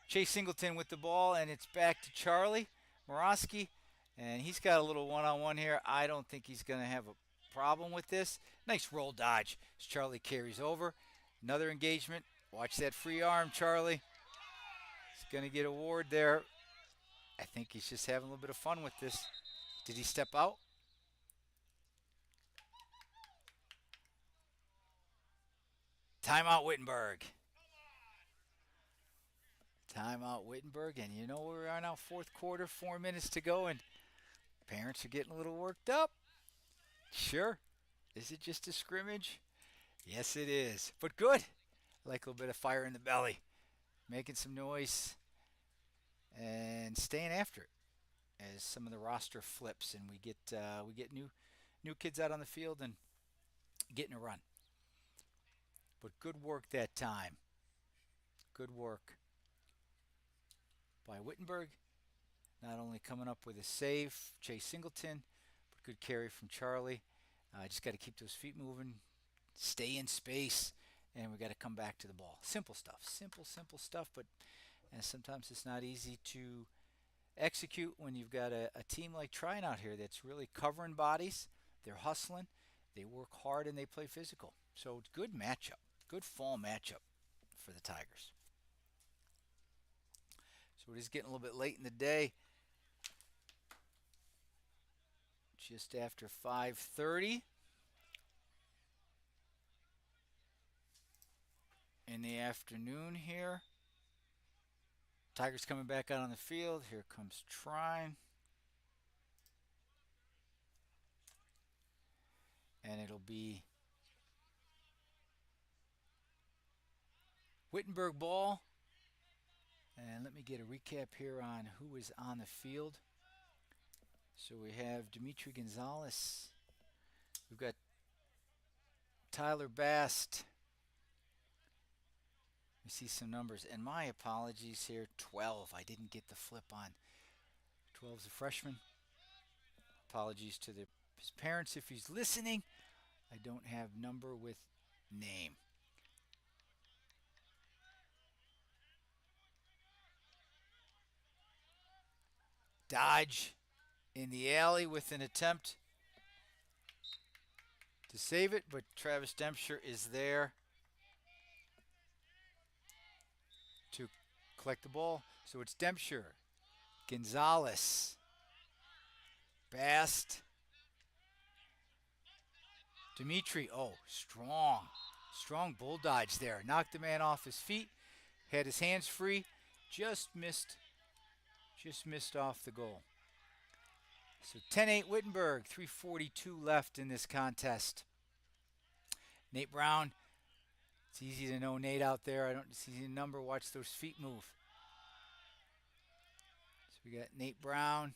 Chase Singleton with the ball, and it's back to Charlie Morosky, and he's got a little one-on-one here. I don't think he's going to have a problem with this. Nice roll dodge as Charlie carries over. Another engagement. Watch that free arm, Charlie. He's going to get a ward there. I think he's just having a little bit of fun with this. Did he step out? Timeout Wittenberg. Timeout Wittenberg. And you know where we are now, 4th quarter, 4 minutes to go, and parents are getting a little worked up. Sure. Is it just a scrimmage? Yes, it is. But good. I like a little bit of fire in the belly. Making some noise and staying after it as some of the roster flips and we get new kids out on the field and getting a run. But good work that time. Good work by Wittenberg. Not only coming up with a save, Chase Singleton, but good carry from Charlie. Just got to keep those feet moving, stay in space, and we got to come back to the ball. Simple stuff. Simple stuff, but sometimes it's not easy to execute when you've got a team like Trine out here that's really covering bodies. They're hustling, they work hard, and they play physical. So it's good matchup. Good fall matchup for the Tigers. So it is getting a little bit late in the day. Just after 5:30 in the afternoon here. Tigers coming back out on the field. Here comes Trine. And it'll be Wittenberg ball. And let me get a recap here on who is on the field. So we have Dimitri Gonzalez. We've got Tyler Bast. We see some numbers. And my apologies here, 12. I didn't get the flip on. 12 is a freshman. Apologies to his parents if he's listening. I don't have number with name. Dodge in the alley with an attempt to save it, but Travis Dempster is there to collect the ball. So it's Dempster, Gonzalez, Bast, Dimitri. Oh, strong bull dodge there. Knocked the man off his feet, had his hands free, just missed off the goal. So 10-8 Wittenberg, 3:42 left in this contest. Nate Brown, it's easy to know Nate out there. I don't see the number. Watch those feet move. So we got Nate Brown.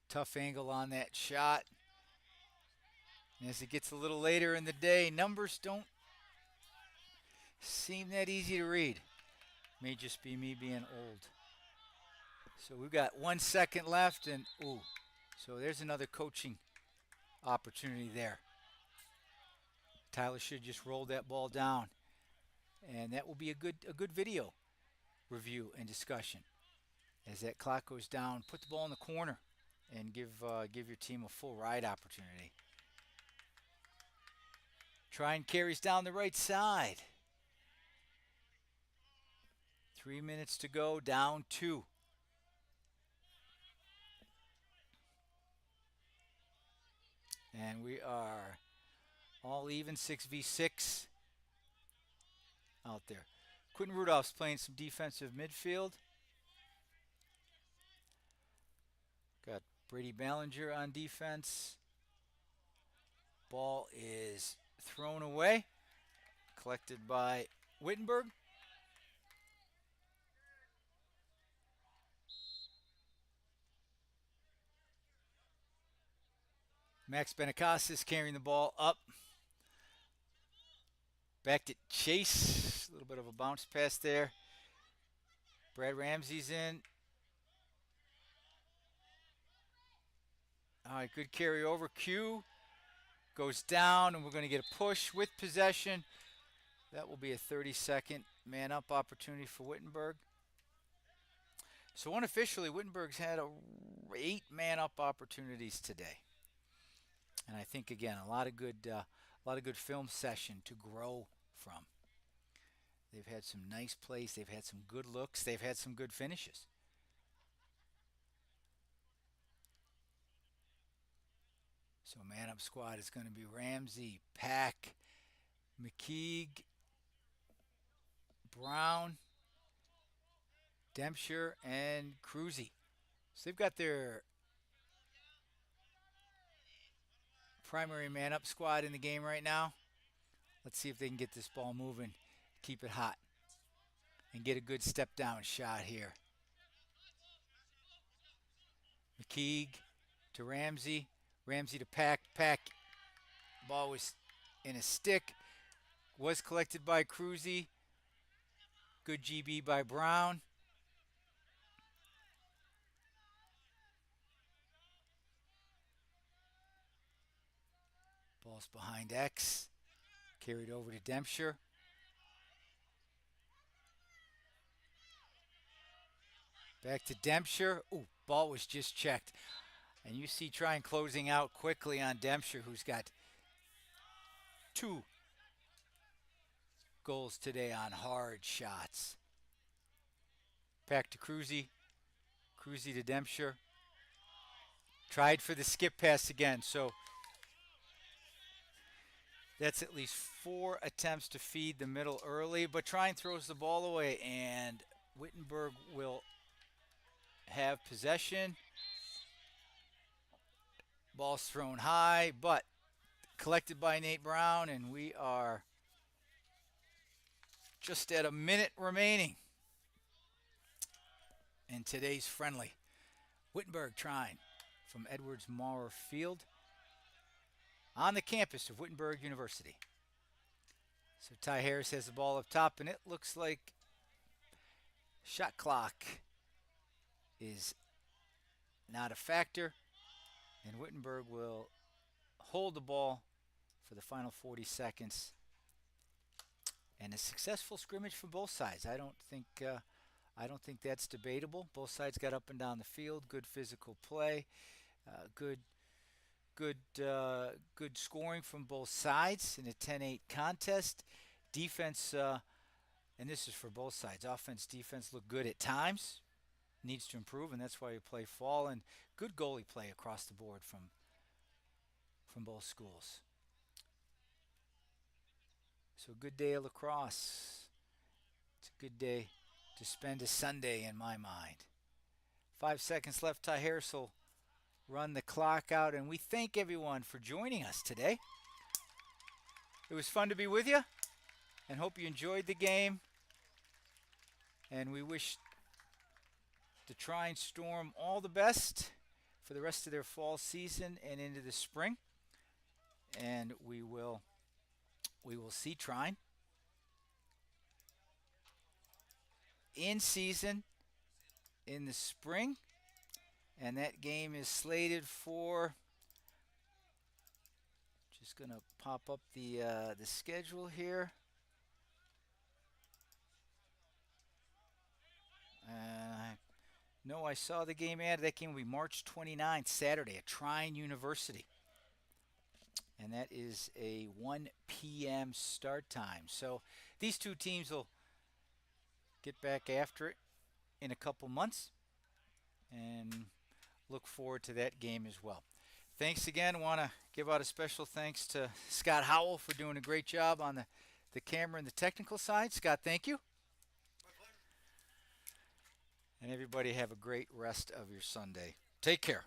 Tough angle on that shot. And as it gets a little later in the day, numbers don't seem that easy to read. May just be me being old. So we've got 1 second left, and so there's another coaching opportunity there. Tyler should just roll that ball down, and that will be a good video review and discussion. As that clock goes down, put the ball in the corner and give your team a full ride opportunity. Trine carries down the right side. 3 minutes to go, down 2. And we are all even, 6v6 out there. Quentin Rudolph's playing some defensive midfield. Got Brady Ballinger on defense. Ball is thrown away. Collected by Wittenberg. Max Benacasas carrying the ball up. Back to Chase. A little bit of a bounce pass there. Brad Ramsey's in. All right, good carry over. Q goes down, and we're going to get a push with possession. That will be a 30-second man-up opportunity for Wittenberg. So unofficially, Wittenberg's had 8 man-up opportunities today. And I think, again, a lot of good film session to grow from. They've had some nice plays. They've had some good looks. They've had some good finishes. So man-up squad is going to be Ramsey, Pack, McKeague, Brown, Dempster, and Cruzy. So they've got their primary man-up squad in the game right now. Let's see if they can get this ball moving, keep it hot, and get a good step-down shot here. McKeague to Ramsey. Ramsey to Pack. Pack. Ball was in a stick. Was collected by Cruzy. Good GB by Brown. Ball's behind X. Carried over to Dempster. Back to Dempster. Ooh, ball was just checked. And you see Trine closing out quickly on Dempster, who's got 2 goals today on hard shots. Back to Cruzy. Cruzy to Dempster. Tried for the skip pass again. So that's at least 4 attempts to feed the middle early. But Trine throws the ball away, and Wittenberg will have possession. Ball's thrown high, but collected by Nate Brown, and we are just at a minute remaining in today's friendly. Wittenberg Trine from Edwards Maurer Field on the campus of Wittenberg University. So Ty Harris has the ball up top, and it looks like shot clock is not a factor. And Wittenberg will hold the ball for the final 40 seconds. And a successful scrimmage for both sides. I don't think that's debatable. Both sides got up and down the field. Good physical play. Good good scoring from both sides in a 10-8 contest. Defense, and this is for both sides. Offense, defense look good at times. Needs to improve, and that's why we play fall. And good goalie play across the board from both schools. So good day of lacrosse. It's a good day to spend a Sunday in my mind. 5 seconds left. Ty Harris will run the clock out, and we thank everyone for joining us today. It was fun to be with you, and hope you enjoyed the game. And we wish the Trine Storm all the best for the rest of their fall season and into the spring. And we will see Trine in season in the spring, and that game is slated for, just gonna pop up the schedule here, I know I saw the game added. That game will be March 29th, Saturday at Trine University, and that is a 1 p.m. start time. So these two teams will get back after it in a couple months, and look forward to that game as well. Thanks again. Want to give out a special thanks to Scott Howell for doing a great job on the camera and the technical side. Scott, thank you. My pleasure. And everybody have a great rest of your Sunday. Take care.